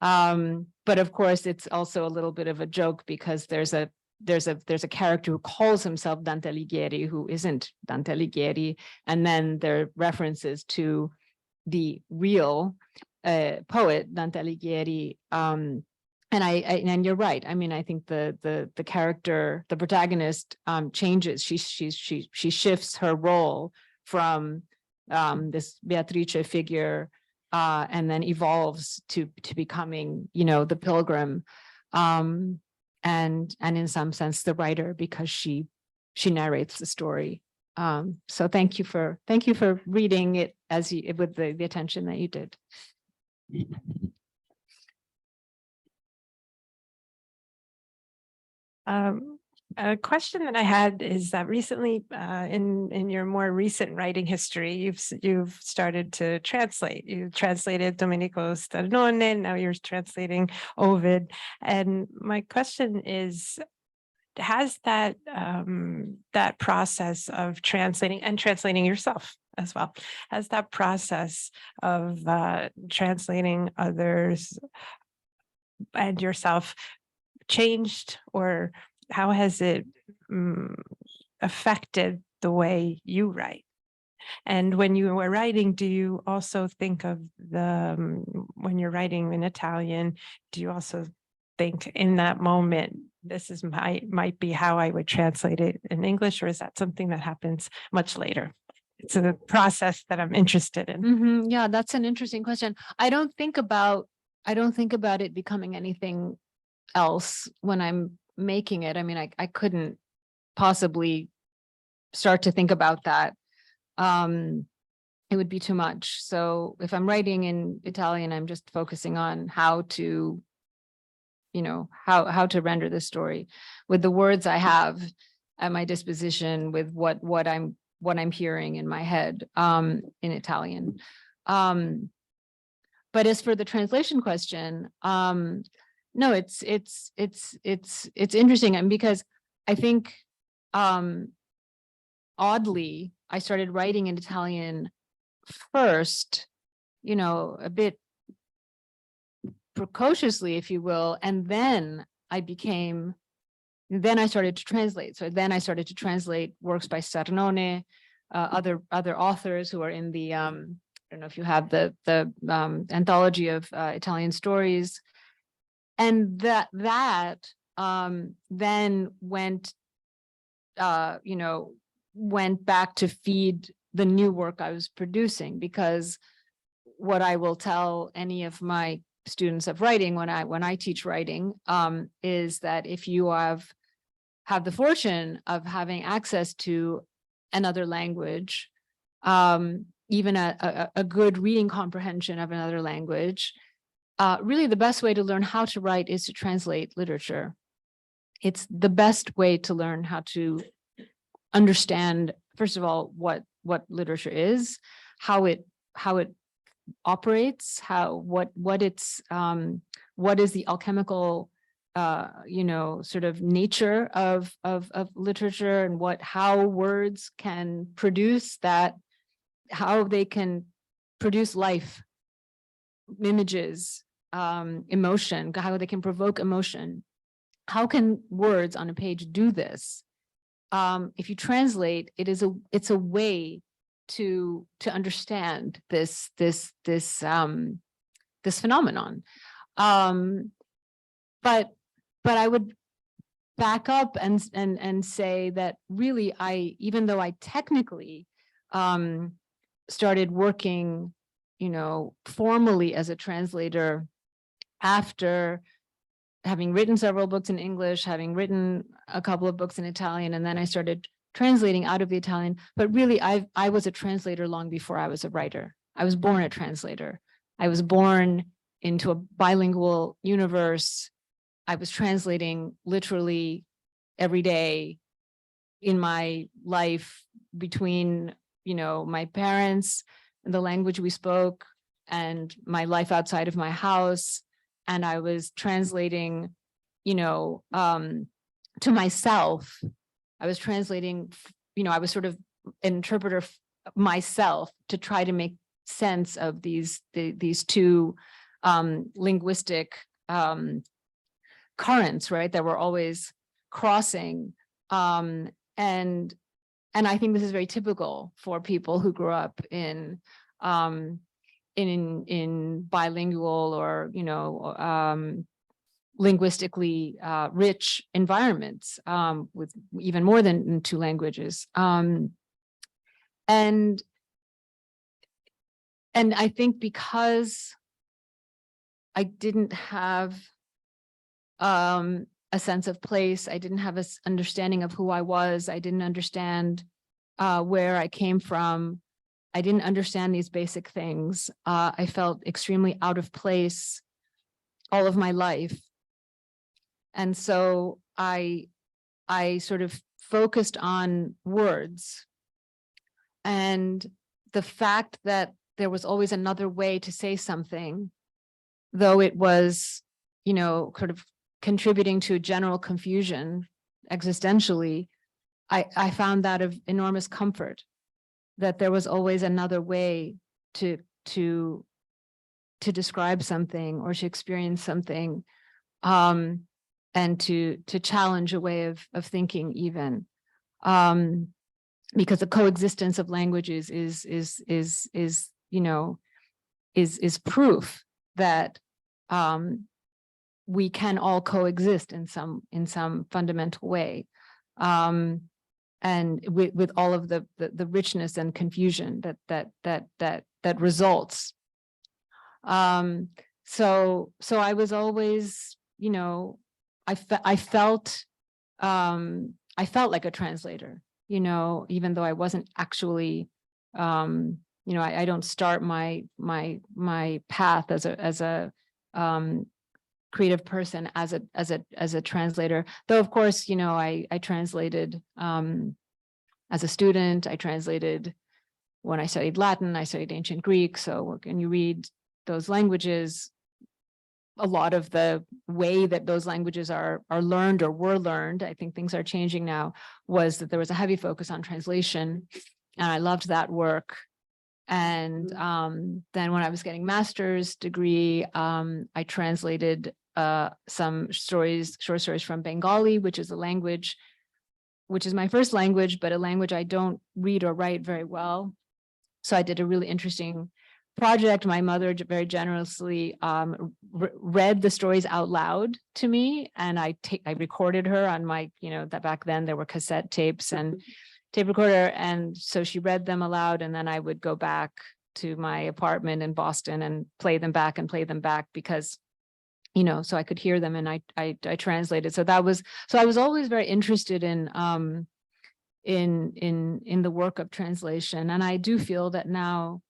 But of course, it's also a little bit of a joke because there's a character who calls himself Dante Alighieri who isn't Dante Alighieri, and then there are references to the real poet Dante Alighieri. And you're right. I mean, I think the character, the protagonist, changes. She shifts her role from this Beatrice figure, and then evolves to becoming, the pilgrim, and in some sense the writer, because she narrates the story. So thank you for reading it with the attention that you did. A question that I had is that recently, in your more recent writing history, you've started to translate. You translated Domenico Sternone, now you're translating Ovid. And my question is, has that that process of translating and translating yourself as well, has that process of translating others and yourself changed, or how has it affected the way you write? And when you were writing, do you also think of when you're writing in Italian, do you also think in that moment, this is might be how I would translate it in English, or is that something that happens much later? It's a process that I'm interested in. Yeah, that's an interesting question. I don't think about it becoming anything else when I'm making it. I mean, I couldn't possibly start to think about that. It would be too much. So if I'm writing in Italian, I'm just focusing on how to, how to render the story with the words I have at my disposition, with what I'm hearing in my head, in Italian. But as for the translation question, no, it's interesting, and because I think, oddly, I started writing in Italian first, a bit precociously, if you will, and then I started to translate. So then I started to translate works by Sternone, other authors who are in the I don't know if you have the anthology of Italian stories. And that then went back to feed the new work I was producing, because what I will tell any of my students of writing when I teach writing, is that if you have the fortune of having access to another language, even a good reading comprehension of another language, really the best way to learn how to write is to translate literature. It's the best way to learn how to understand, first of all, what literature is, how it operates, what is the alchemical sort of nature of literature, and how words can produce that, how they can produce life, images, emotion, how they can provoke emotion. How can words on a page do this? If you translate, it's a way to understand this phenomenon. But I would back up and say that really, even though I technically started working, formally as a translator after having written several books in English, having written a couple of books in Italian, and then I started translating out of the Italian. But really, I was a translator long before I was a writer. I was born a translator. I was born into a bilingual universe. I was translating literally every day in my life between, my parents and the language we spoke and my life outside of my house. And I was translating, to myself. I was translating, I was sort of an interpreter myself to try to make sense of these two linguistic currents, right, that were always crossing. And I think this is very typical for people who grew up in bilingual or linguistically rich environments with even more than two languages. And I think because I didn't have a sense of place, I didn't have an understanding of who I was, I didn't understand where I came from, I didn't understand these basic things. I felt extremely out of place all of my life. And so I sort of focused on words. And the fact that there was always another way to say something, though it was, sort of contributing to general confusion existentially, I found that of enormous comfort, that there was always another way to describe something or to experience something, and to challenge a way of thinking even. Because the coexistence of languages is proof that we can all coexist in some fundamental way, and with all of the richness and confusion that results. So I was always, I felt like a translator, even though I wasn't actually, I don't start my path as a creative person as a translator, though of course, I translated as a student. I translated when I studied Latin, I studied ancient Greek. So when you read those languages, a lot of the way that those languages are learned or were learned, I think things are changing now, was that there was a heavy focus on translation. And I loved that work. And then when I was getting master's degree, I translated some short stories from Bengali, which is a language, which is my first language, but a language I don't read or write very well. So I did a really interesting project. My mother very generously read the stories out loud to me, and I recorded her on my, that back then there were cassette tapes and tape recorder, and so she read them aloud, and then I would go back to my apartment in Boston and play them back because, so I could hear them, and I translated. So I was always very interested in the work of translation, and I do feel that now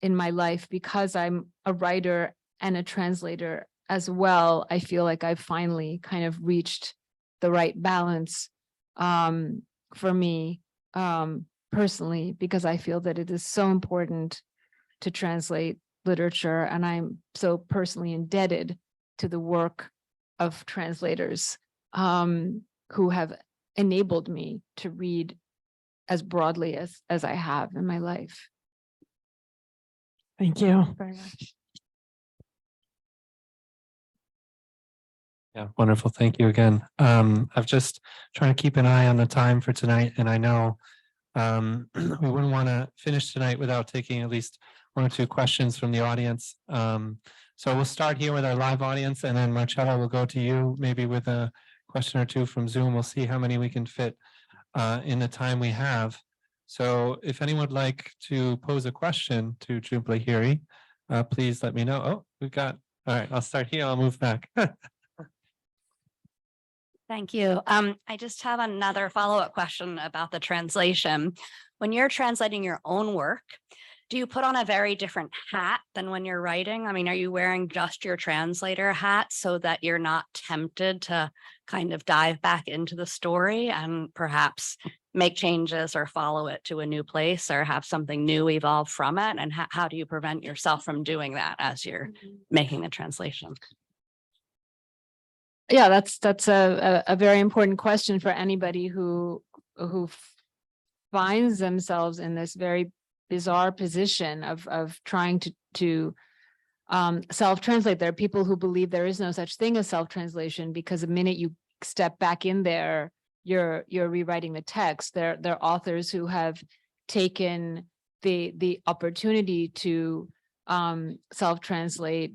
in my life, because I'm a writer and a translator as well, I feel like I've finally kind of reached the right balance for me personally, because I feel that it is so important to translate literature, and I'm so personally indebted to the work of translators who have enabled me to read as broadly as I have in my life. Thank you very much. Yeah, wonderful. Thank you again. I've just trying to keep an eye on the time for tonight, and I know we wouldn't want to finish tonight without taking at least one or two questions from the audience. So we'll start here with our live audience, and then Marcella will go to you, maybe with a question or two from Zoom. We'll see how many we can fit in the time we have. So if anyone would like to pose a question to Jhumpa Lahiri, please let me know. Oh, we've got, all right, I'll start here. I'll move back. Thank you. I just have another follow-up question about the translation. When you're translating your own work, do you put on a very different hat than when you're writing? I mean, are you wearing just your translator hat so that you're not tempted to kind of dive back into the story and perhaps make changes or follow it to a new place or have something new evolve from it? And how do you prevent yourself from doing that as you're making a translation? Yeah, that's a very important question for anybody who finds themselves in this very bizarre position of trying to self-translate. There are people who believe there is no such thing as self-translation because the minute you step back in there, you're rewriting the text. There are authors who have taken the opportunity to self-translate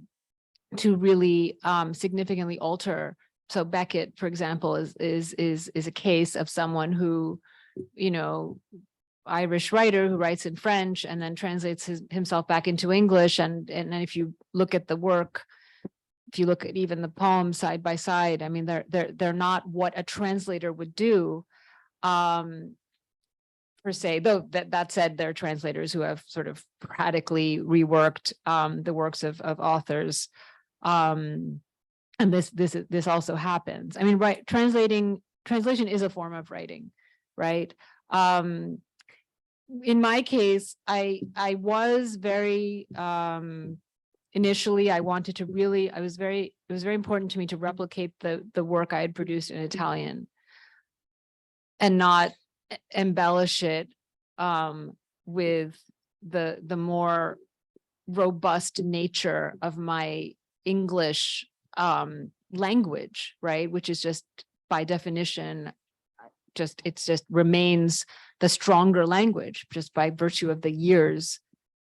to really significantly alter. So Beckett, for example, is a case of someone who, Irish writer who writes in French and then translates himself back into English. And if you look at the work, if you look at even the poems side by side, I mean, they're not what a translator would do, per se. Though that said, there are translators who have sort of radically reworked the works of authors. And this also happens. I mean, right? Translation is a form of writing, right? In my case, I was very initially I wanted to really, it was very important to me to replicate the work I had produced in Italian and not embellish it with the more robust nature of my English language, right? Which is just by definition, it just remains the stronger language just by virtue of the years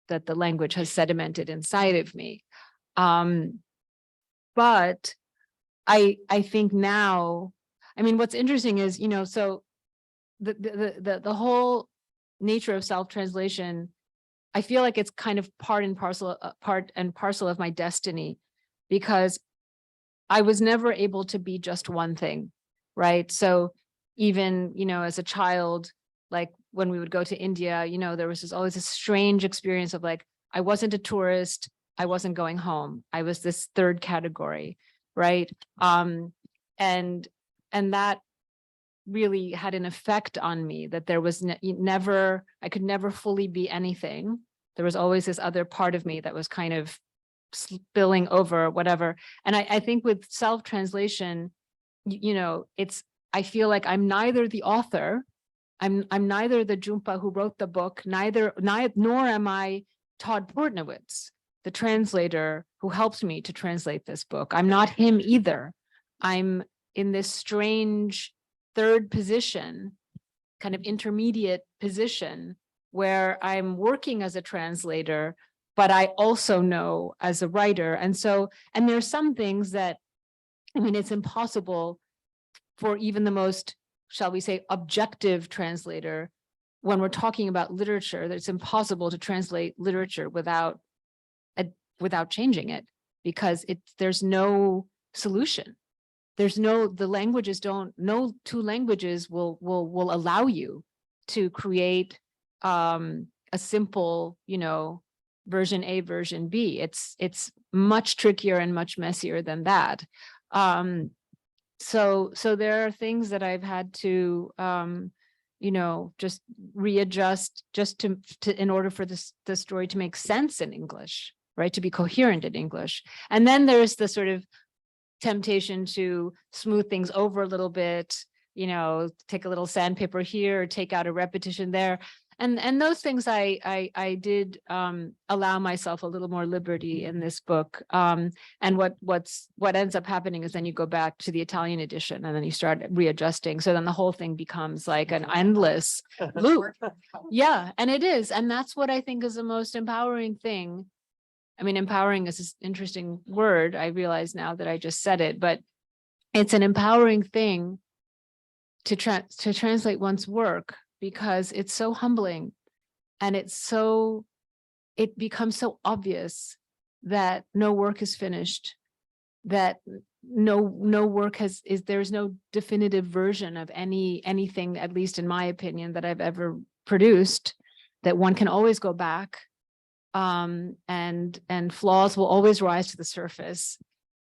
that the language has sedimented inside of me. But I think now, I mean, what's interesting is, so the whole nature of self-translation, I feel like it's kind of part and parcel of my destiny, because I was never able to be just one thing, right? So even, as a child, like when we would go to India, there was always a strange experience of like, I wasn't a tourist, I wasn't going home. I was this third category, right? And that really had an effect on me, that there was I could never fully be anything. There was always this other part of me that was kind of spilling over, whatever. And I think with self-translation, I feel like I'm neither the author, I'm neither the Jhumpa who wrote the book, nor am I Todd Portnowitz, the translator who helped me to translate this book. I'm not him either. I'm in this strange third position, kind of intermediate position, where I'm working as a translator, but I also know as a writer. And there's some things that, I mean, it's impossible for even the most, shall we say, objective translator, when we're talking about literature, that it's impossible to translate literature without changing it, because there's no solution. No two languages will allow you to create a simple, version A, version B. It's much trickier and much messier than that. So there are things that I've had to, just readjust just to in order for the story to make sense in English, right? To be coherent in English. And then there's the sort of temptation to smooth things over a little bit, take a little sandpaper here, take out a repetition there. And those things I did allow myself a little more liberty in this book. And what ends up happening is then you go back to the Italian edition and then you start readjusting. So then the whole thing becomes like an endless loop. Yeah, and it is. And that's what I think is the most empowering thing. I mean, empowering is an interesting word. I realize now that I just said it, but it's an empowering thing to translate one's work, because it's so humbling, and it becomes so obvious that no work is finished, that no work there's no definitive version of anything, at least in my opinion, that I've ever produced, that one can always go back and flaws will always rise to the surface.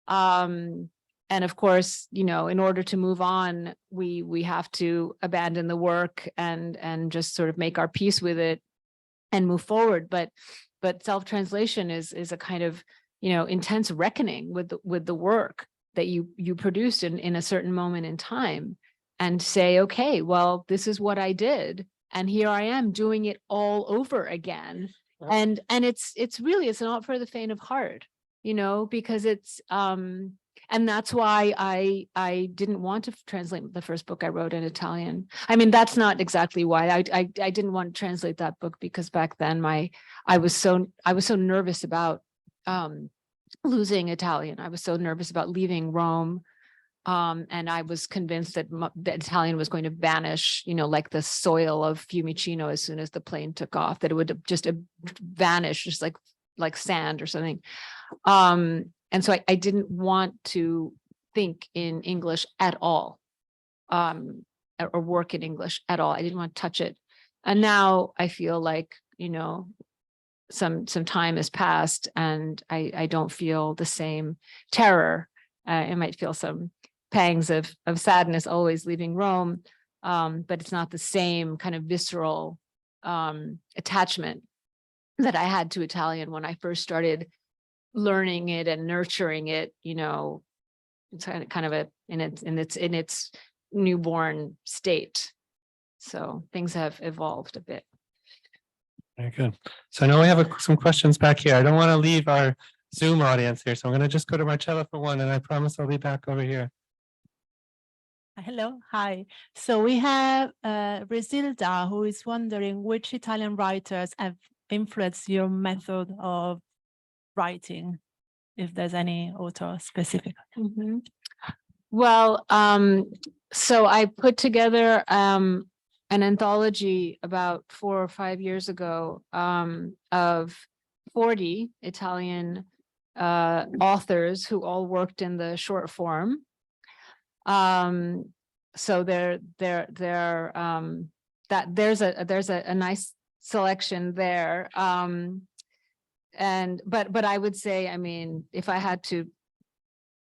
And of course, you know, in order to move on, we have to abandon the work and just sort of make our peace with it and move forward. But self-translation is a kind of, you know, intense reckoning with the work that you produced in a certain moment in time, and say, okay, well, this is what I did, and here I am doing it all over again. And it's really, it's not for the faint of heart, you know, because it's and that's why I didn't want to translate the first book I wrote in Italian. I mean, that's not exactly why I didn't want to translate that book, because back then I was so nervous about losing Italian. I was so nervous about leaving Rome. And I was convinced that that Italian was going to vanish, you know, like the soil of Fiumicino as soon as the plane took off, that it would just vanish, just like sand or something. And so I didn't want to think in English at all, or work in English at all. I didn't want to touch it. And now I feel like, you know, some time has passed, and I don't feel the same terror. I might feel some pangs of sadness always leaving Rome, but it's not the same kind of visceral attachment that I had to Italian when I first started learning it and nurturing it. You know, it's kind of in its newborn state. So things have evolved a bit. Very good. So I know we have some questions back here. I don't want to leave our Zoom audience here, so I'm going to just go to Marcella for one, and I promise I'll be back over here. Hello, hi. So we have Resilda, who is wondering which Italian writers have influenced your method of writing, if there's any author specific. Mm-hmm. Well, so I put together an anthology about 4 or 5 years ago of 40 Italian authors who all worked in the short form. So there's a nice selection there. But I would say, I mean, if I had to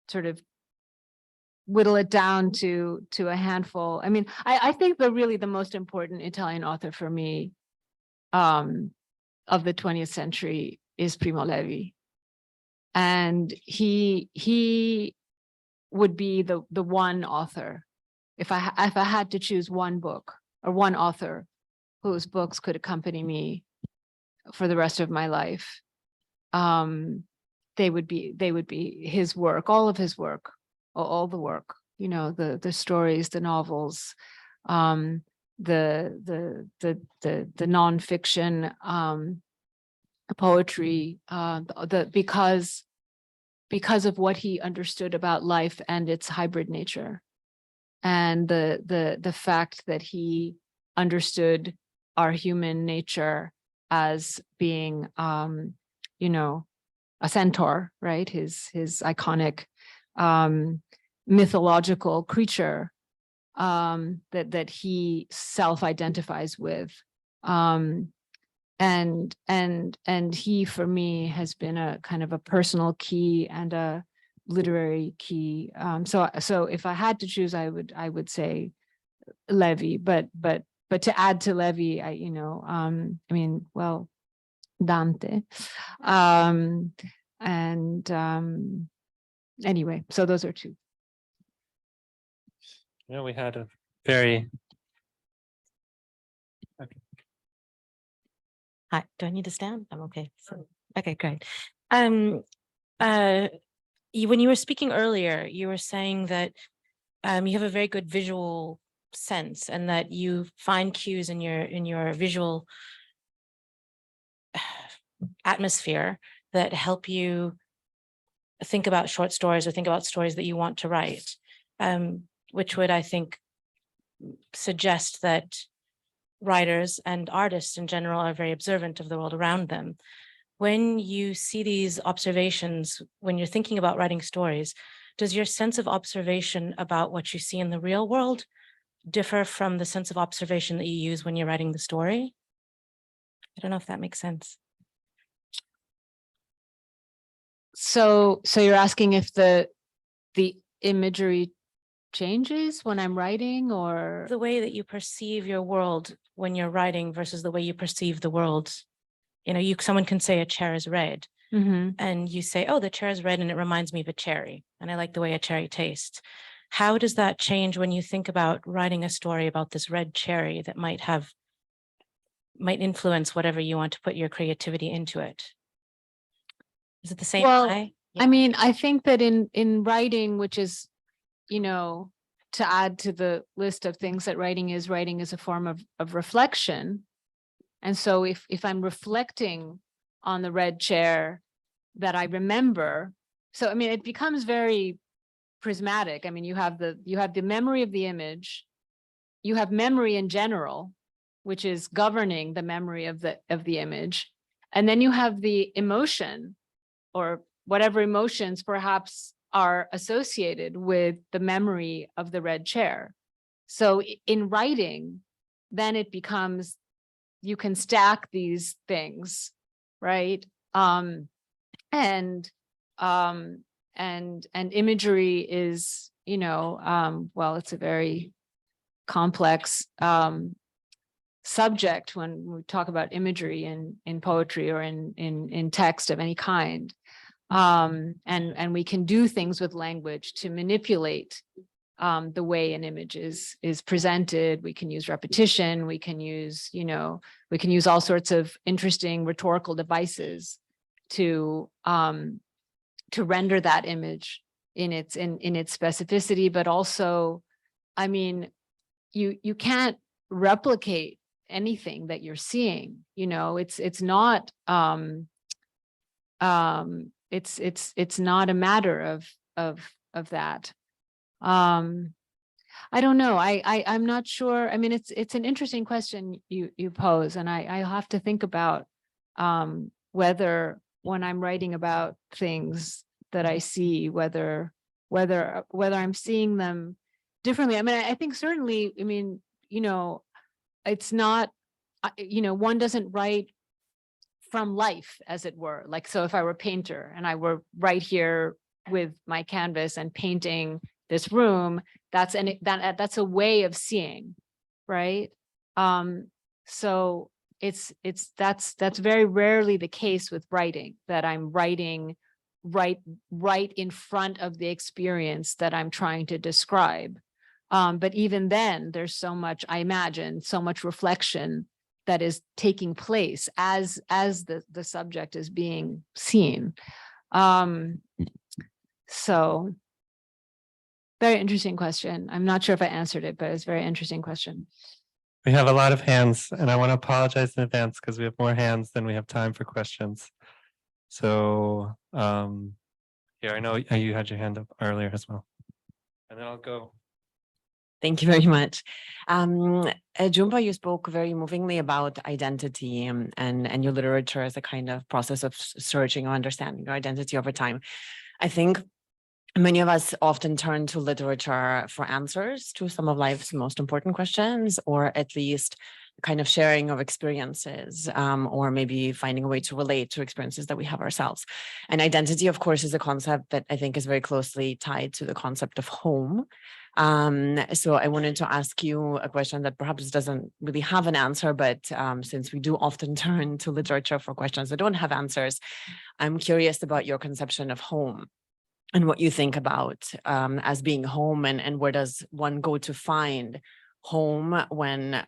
sort of whittle it down to a handful, I mean, I think the most important Italian author for me of the 20th century is Primo Levi. And he would be the one author, if I had to choose one book or one author whose books could accompany me for the rest of my life, they would be his work, all of his work, all the work, you know, the stories, the novels, the nonfiction, poetry, because of what he understood about life and its hybrid nature, and the fact that he understood our human nature as being, you know, a centaur, right? His iconic mythological creature that he self-identifies with. And he, for me, has been a kind of a personal key and a literary key. So if I had to choose, I would say Levi, but to add to Levi, I mean, well, Dante. Anyway, so those are two. Yeah, we had a very. Okay. Hi, do I need to stand? I'm okay. So, okay, great. When you were speaking earlier, you were saying that you have a very good visual sense, and that you find cues in your visual atmosphere that help you think about short stories or think about stories that you want to write, which would, I think, suggest that writers and artists in general are very observant of the world around them. When you see these observations, when you're thinking about writing stories, does your sense of observation about what you see in the real world differ from the sense of observation that you use when you're writing the story? I don't know if that makes sense. So you're asking if the imagery changes when I'm writing, or The way that you perceive your world when you're writing versus the way you perceive the world. You know, someone can say a chair is red, Mhm. and you say, oh, the chair is red and it reminds me of a cherry, and I like the way a cherry tastes. How does that change when you think about writing a story about this red cherry that might influence whatever you want to put your creativity into it? Is it the same Well, way? I mean, I think that in writing, which is, you know, to add to the list of things that writing is a form of reflection. And so if I'm reflecting on the red chair that I remember, so I mean, it becomes very prismatic. I mean, you have the memory of the image, you have memory in general, which is governing the memory of the image, and then you have the emotion, or whatever emotions perhaps are associated with the memory of the red chair. So in writing, then it becomes, you can stack these things, right? And imagery is, well, it's a very complex subject when we talk about imagery in poetry or in text of any kind. And we can do things with language to manipulate the way an image is presented. We can use repetition. We can use, all sorts of interesting rhetorical devices to render that image in its specificity. But also, I mean, you can't replicate anything that you're seeing. It's not it's not a matter of that. I don't know. I'm not sure. I mean, it's an interesting question you pose, and I'll have to think about whether when I'm writing about things that I see, whether I'm seeing them differently. I mean, I think certainly, I mean, it's not, one doesn't write from life, as it were. Like, so if I were a painter and I were right here with my canvas and painting this room, that's a way of seeing, right? So that's very rarely the case with writing, that I'm writing right in front of the experience that I'm trying to describe. But even then, there's so much, I imagine, so much reflection that is taking place as the subject is being seen. So very interesting question. I'm not sure if I answered it, but it's a very interesting question. We have a lot of hands, and I want to apologize in advance because we have more hands than we have time for questions. So here, I know you had your hand up earlier as well. And then I'll go. Thank you very much. Jhumpa, you spoke very movingly about identity and your literature as a kind of process of searching or understanding your identity over time. I think many of us often turn to literature for answers to some of life's most important questions, or at least kind of sharing of experiences, or maybe finding a way to relate to experiences that we have ourselves. And identity, of course, is a concept that I think is very closely tied to the concept of home. So I wanted to ask you a question that perhaps doesn't really have an answer, but since we do often turn to literature for questions that don't have answers, I'm curious about your conception of home and what you think about as being home, and where does one go to find home when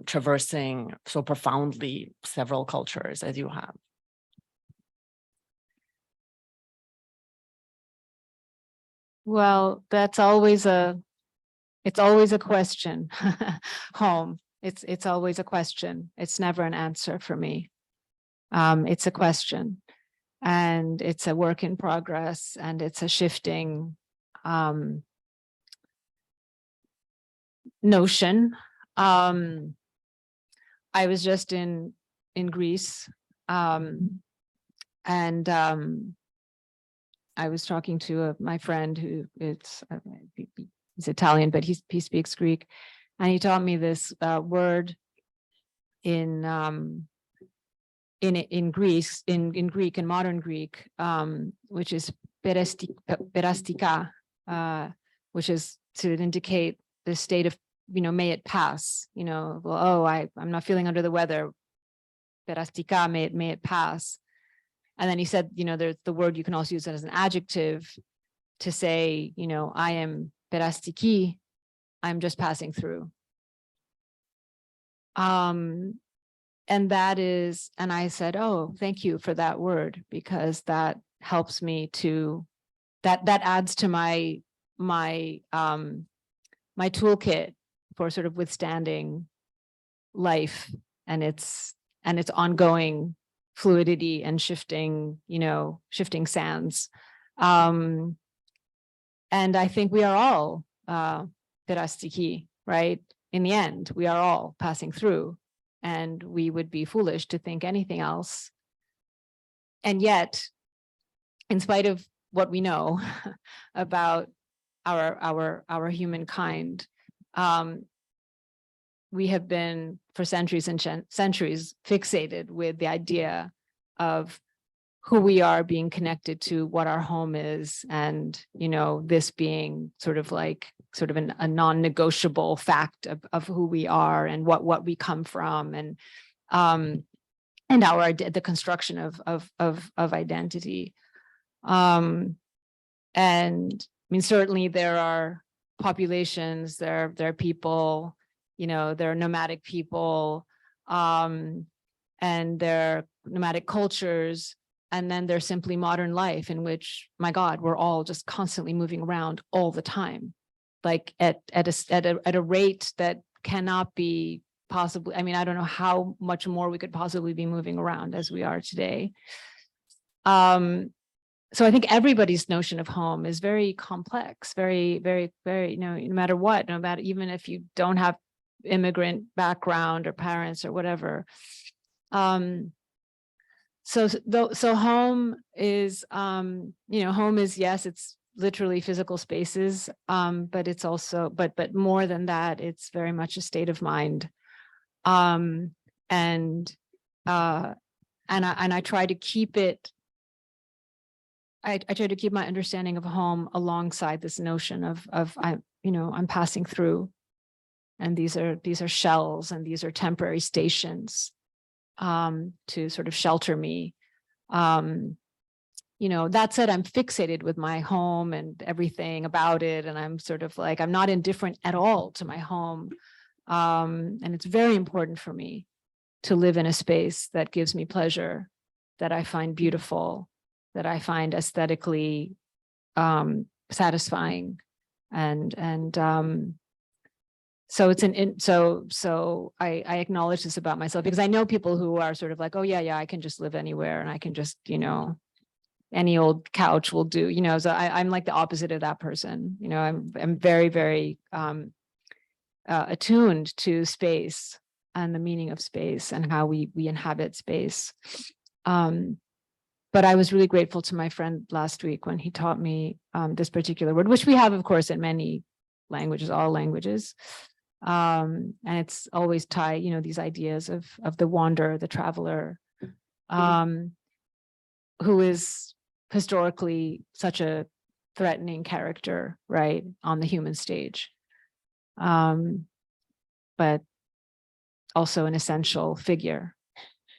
traversing so profoundly several cultures as you have? Well, it's always a question. Home. It's always a question. It's never an answer for me. It's a question, and it's a work in progress, and it's a shifting notion. I was just in Greece, and I was talking to my friend who he's Italian, but he speaks Greek, and he taught me this word in in Greek, in modern Greek, which is perastika, which is to indicate the state of, may it pass, well, oh, I'm not feeling under the weather, perastika, may it pass. And then he said, there's the word you can also use it as an adjective to say, I am perastiki, I'm just passing through. And that is, and I said, oh, thank you for that word, because that helps me to, that adds to my toolkit for sort of withstanding life and its ongoing fluidity and shifting sands. And I think we are all perastiki, right? In the end, we are all passing through, and we would be foolish to think anything else. And yet, in spite of what we know about our humankind, we have been for centuries and centuries fixated with the idea of who we are being connected to what our home is, and this being sort of a non-negotiable fact of who we are and what we come from, and the construction of identity. And I mean, certainly there are populations, there are people, there are nomadic people, and there are nomadic cultures. And then there's simply modern life, in which, my God, we're all just constantly moving around all the time, like at a rate that cannot be possibly. I mean, I don't know how much more we could possibly be moving around as we are today. So I think everybody's notion of home is very complex, very, very, very. No matter what, no matter, even if you don't have immigrant background or parents or whatever. So home is, home is, yes, it's literally physical spaces, but it's also, but more than that, it's very much a state of mind. And I try to keep it, I try to keep my understanding of home alongside this notion of I'm passing through, and these are shells, and these are temporary stations to sort of shelter me. That said, I'm fixated with my home and everything about it. And I'm sort of like, I'm not indifferent at all to my home. And it's very important for me to live in a space that gives me pleasure, that I find beautiful, that I find aesthetically satisfying. So I acknowledge this about myself, because I know people who are sort of like, oh yeah, I can just live anywhere, and I can just, any old couch will do, so I'm like the opposite of that person. I'm very, very attuned to space and the meaning of space and how we inhabit space. But I was really grateful to my friend last week when he taught me this particular word, which we have, of course, in many languages, all languages. And it's always tied, these ideas of the wanderer, the traveler, who is historically such a threatening character, right, on the human stage, but also an essential figure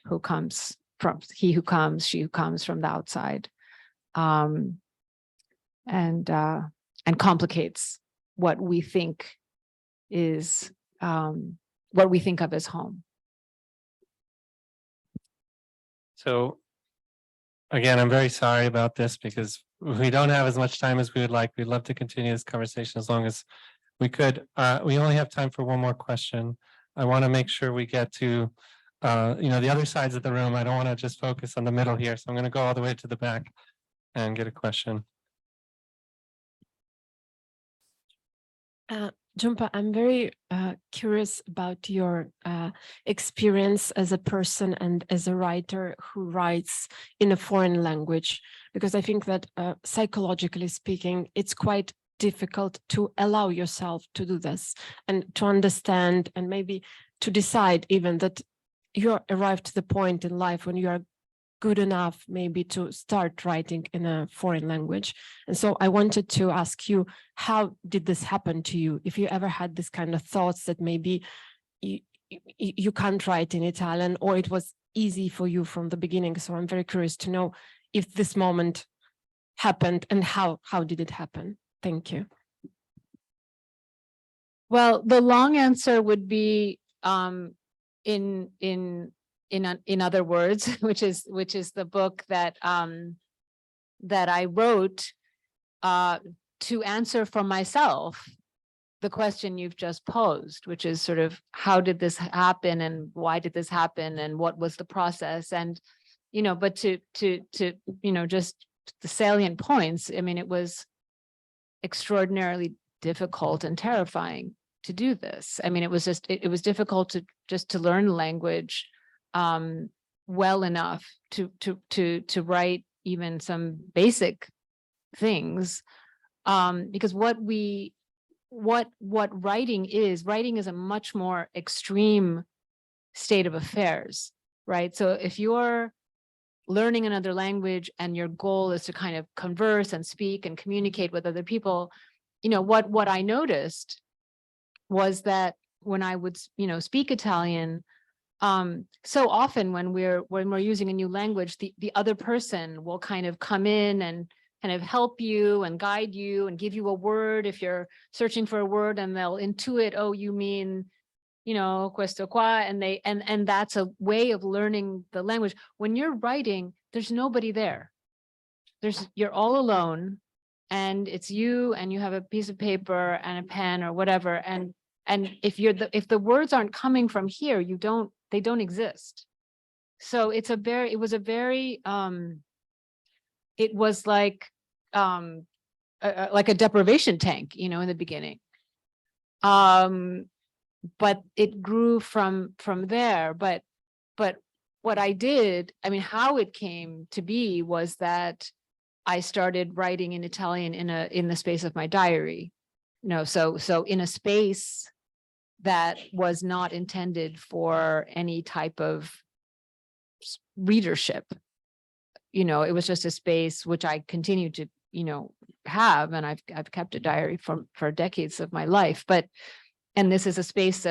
who comes from, she who comes from the outside, and complicates what we think is what we think of as home. So again, I'm very sorry about this, because we don't have as much time as we would like. We'd love to continue this conversation as long as we could. We only have time for one more question. I want to make sure we get to the other sides of the room. I don't want to just focus on the middle here. So I'm going to go all the way to the back and get a question. Jhumpa, I'm very curious about your experience as a person and as a writer who writes in a foreign language, because I think that psychologically speaking, it's quite difficult to allow yourself to do this and to understand, and maybe to decide even that you arrived to the point in life when you are good enough maybe to start writing in a foreign language. And so I wanted to ask you, how did this happen to you? If you ever had this kind of thoughts that maybe you can't write in Italian, or it was easy for you from the beginning. So I'm very curious to know if this moment happened and how did it happen? Thank you. Well, the long answer would be in other words, which is the book that that I wrote to answer for myself the question you've just posed, which is sort of how did this happen and why did this happen and what was the process? And but to just the salient points. I mean, it was extraordinarily difficult and terrifying to do this. I mean, it was just it was difficult to learn language well enough to write even some basic things, because what writing is a much more extreme state of affairs, right? So if you're learning another language and your goal is to kind of converse and speak and communicate with other people, what I noticed was that when I would speak Italian, so often when we're using a new language, the other person will kind of come in and kind of help you and guide you and give you a word if you're searching for a word, and they'll intuit, oh, you mean questo qua, and that's a way of learning the language. When you're writing, there's nobody there. You're all alone, and it's you, and you have a piece of paper and a pen or whatever, and if if the words aren't coming from here, they don't exist. So it was like a deprivation tank, in the beginning. But it grew from there. But what I did, I mean, how it came to be was that I started writing in Italian in the space of my diary. So in a space that was not intended for any type of readership. It was just a space which I continued to, have, and I've kept a diary for decades of my life. And this is a space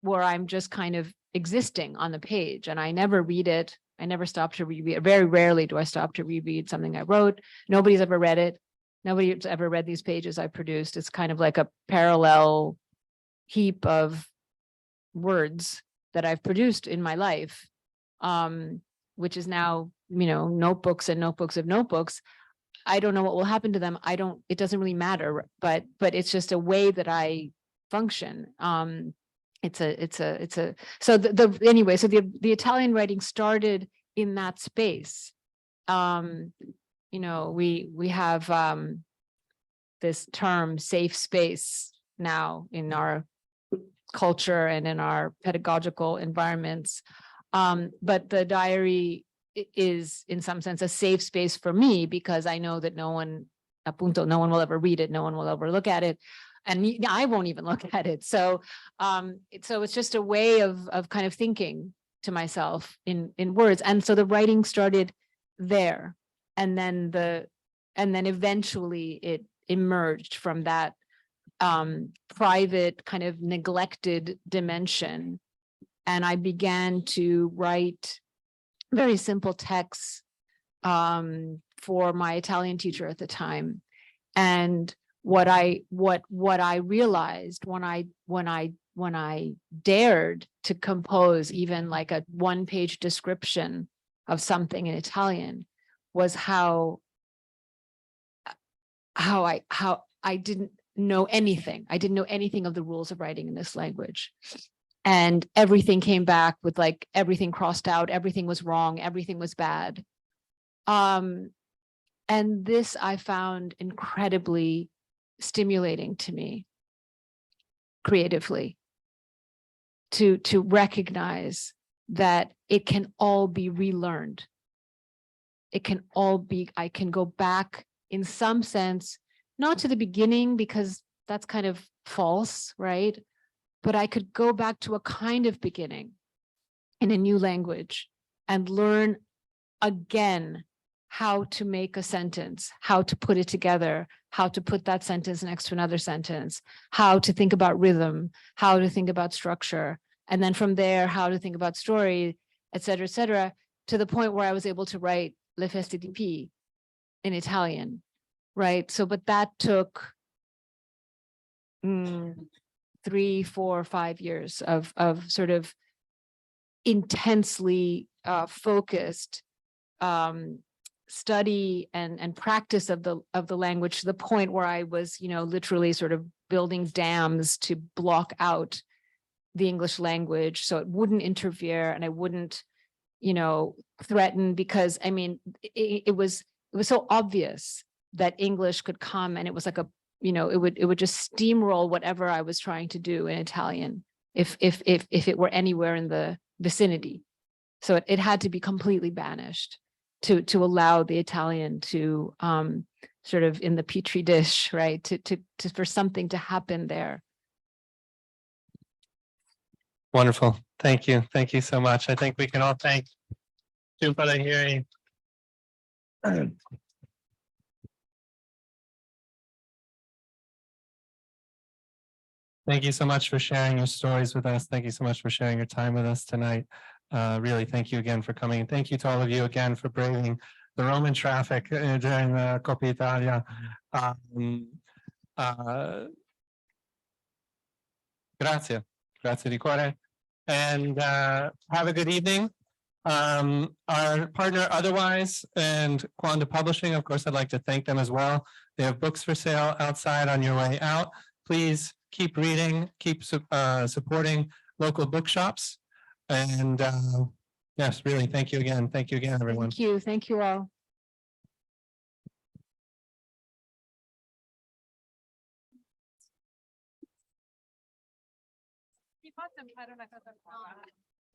where I'm just kind of existing on the page, and I never read it. I never stop to reread. Very rarely do I stop to reread something I wrote. Nobody's ever read it. Nobody's ever read these pages I produced. It's kind of like a parallel heap of words that I've produced in my life, which is now, notebooks and notebooks of notebooks. I don't know what will happen to them. It doesn't really matter, but it's just a way that I function. So the Italian writing started in that space. We have this term safe space now in our culture and in our pedagogical environments. But the diary is in some sense a safe space for me, because I know that no one will ever read it. No one will ever look at it. And I won't even look at it. So it's just a way of kind of thinking to myself in words. And so the writing started there. And then eventually it emerged from that private kind of neglected dimension. And I began to write very simple texts for my Italian teacher at the time. And what I realized when I dared to compose even like a one-page description of something in Italian was how I didn't know anything. I didn't know anything of the rules of writing in this language. And everything came back with like everything crossed out, everything was wrong, everything was bad. And this I found incredibly stimulating to me creatively, to recognize that it can all be relearned. I can go back in some sense, not to the beginning, because that's kind of false, right? But I could go back to a kind of beginning in a new language and learn again how to make a sentence, how to put it together, how to put that sentence next to another sentence, how to think about rhythm, how to think about structure, and then from there, how to think about story, et cetera, to the point where I was able to write Le Feste di P in Italian, right? So, but that took 3, 4, 5 years of sort of intensely focused study and practice of the language, to the point where I was, literally sort of building dams to block out the English language so it wouldn't interfere and I wouldn't, threaten, because I mean, it was so obvious that English could come, and it was like it would just steamroll whatever I was trying to do in Italian if it were anywhere in the vicinity. So it had to be completely banished to allow the Italian to sort of in the petri dish, right? To for something to happen there. Wonderful. Thank you. Thank you so much. I think we can all thank Jhumpa Lahiri. Thank you so much for sharing your stories with us. Thank you so much for sharing your time with us tonight. Really, thank you again for coming. And thank you to all of you again for braving the Roman traffic during the Coppa Italia. Grazie. Grazie di cuore. And have a good evening. Our partner Otherwise and Quanda Publishing, of course, I'd like to thank them as well. They have books for sale outside on your way out. Please keep reading, keep supporting local bookshops. And yes, really, thank you again. Thank you again, everyone. Thank you. Thank you all.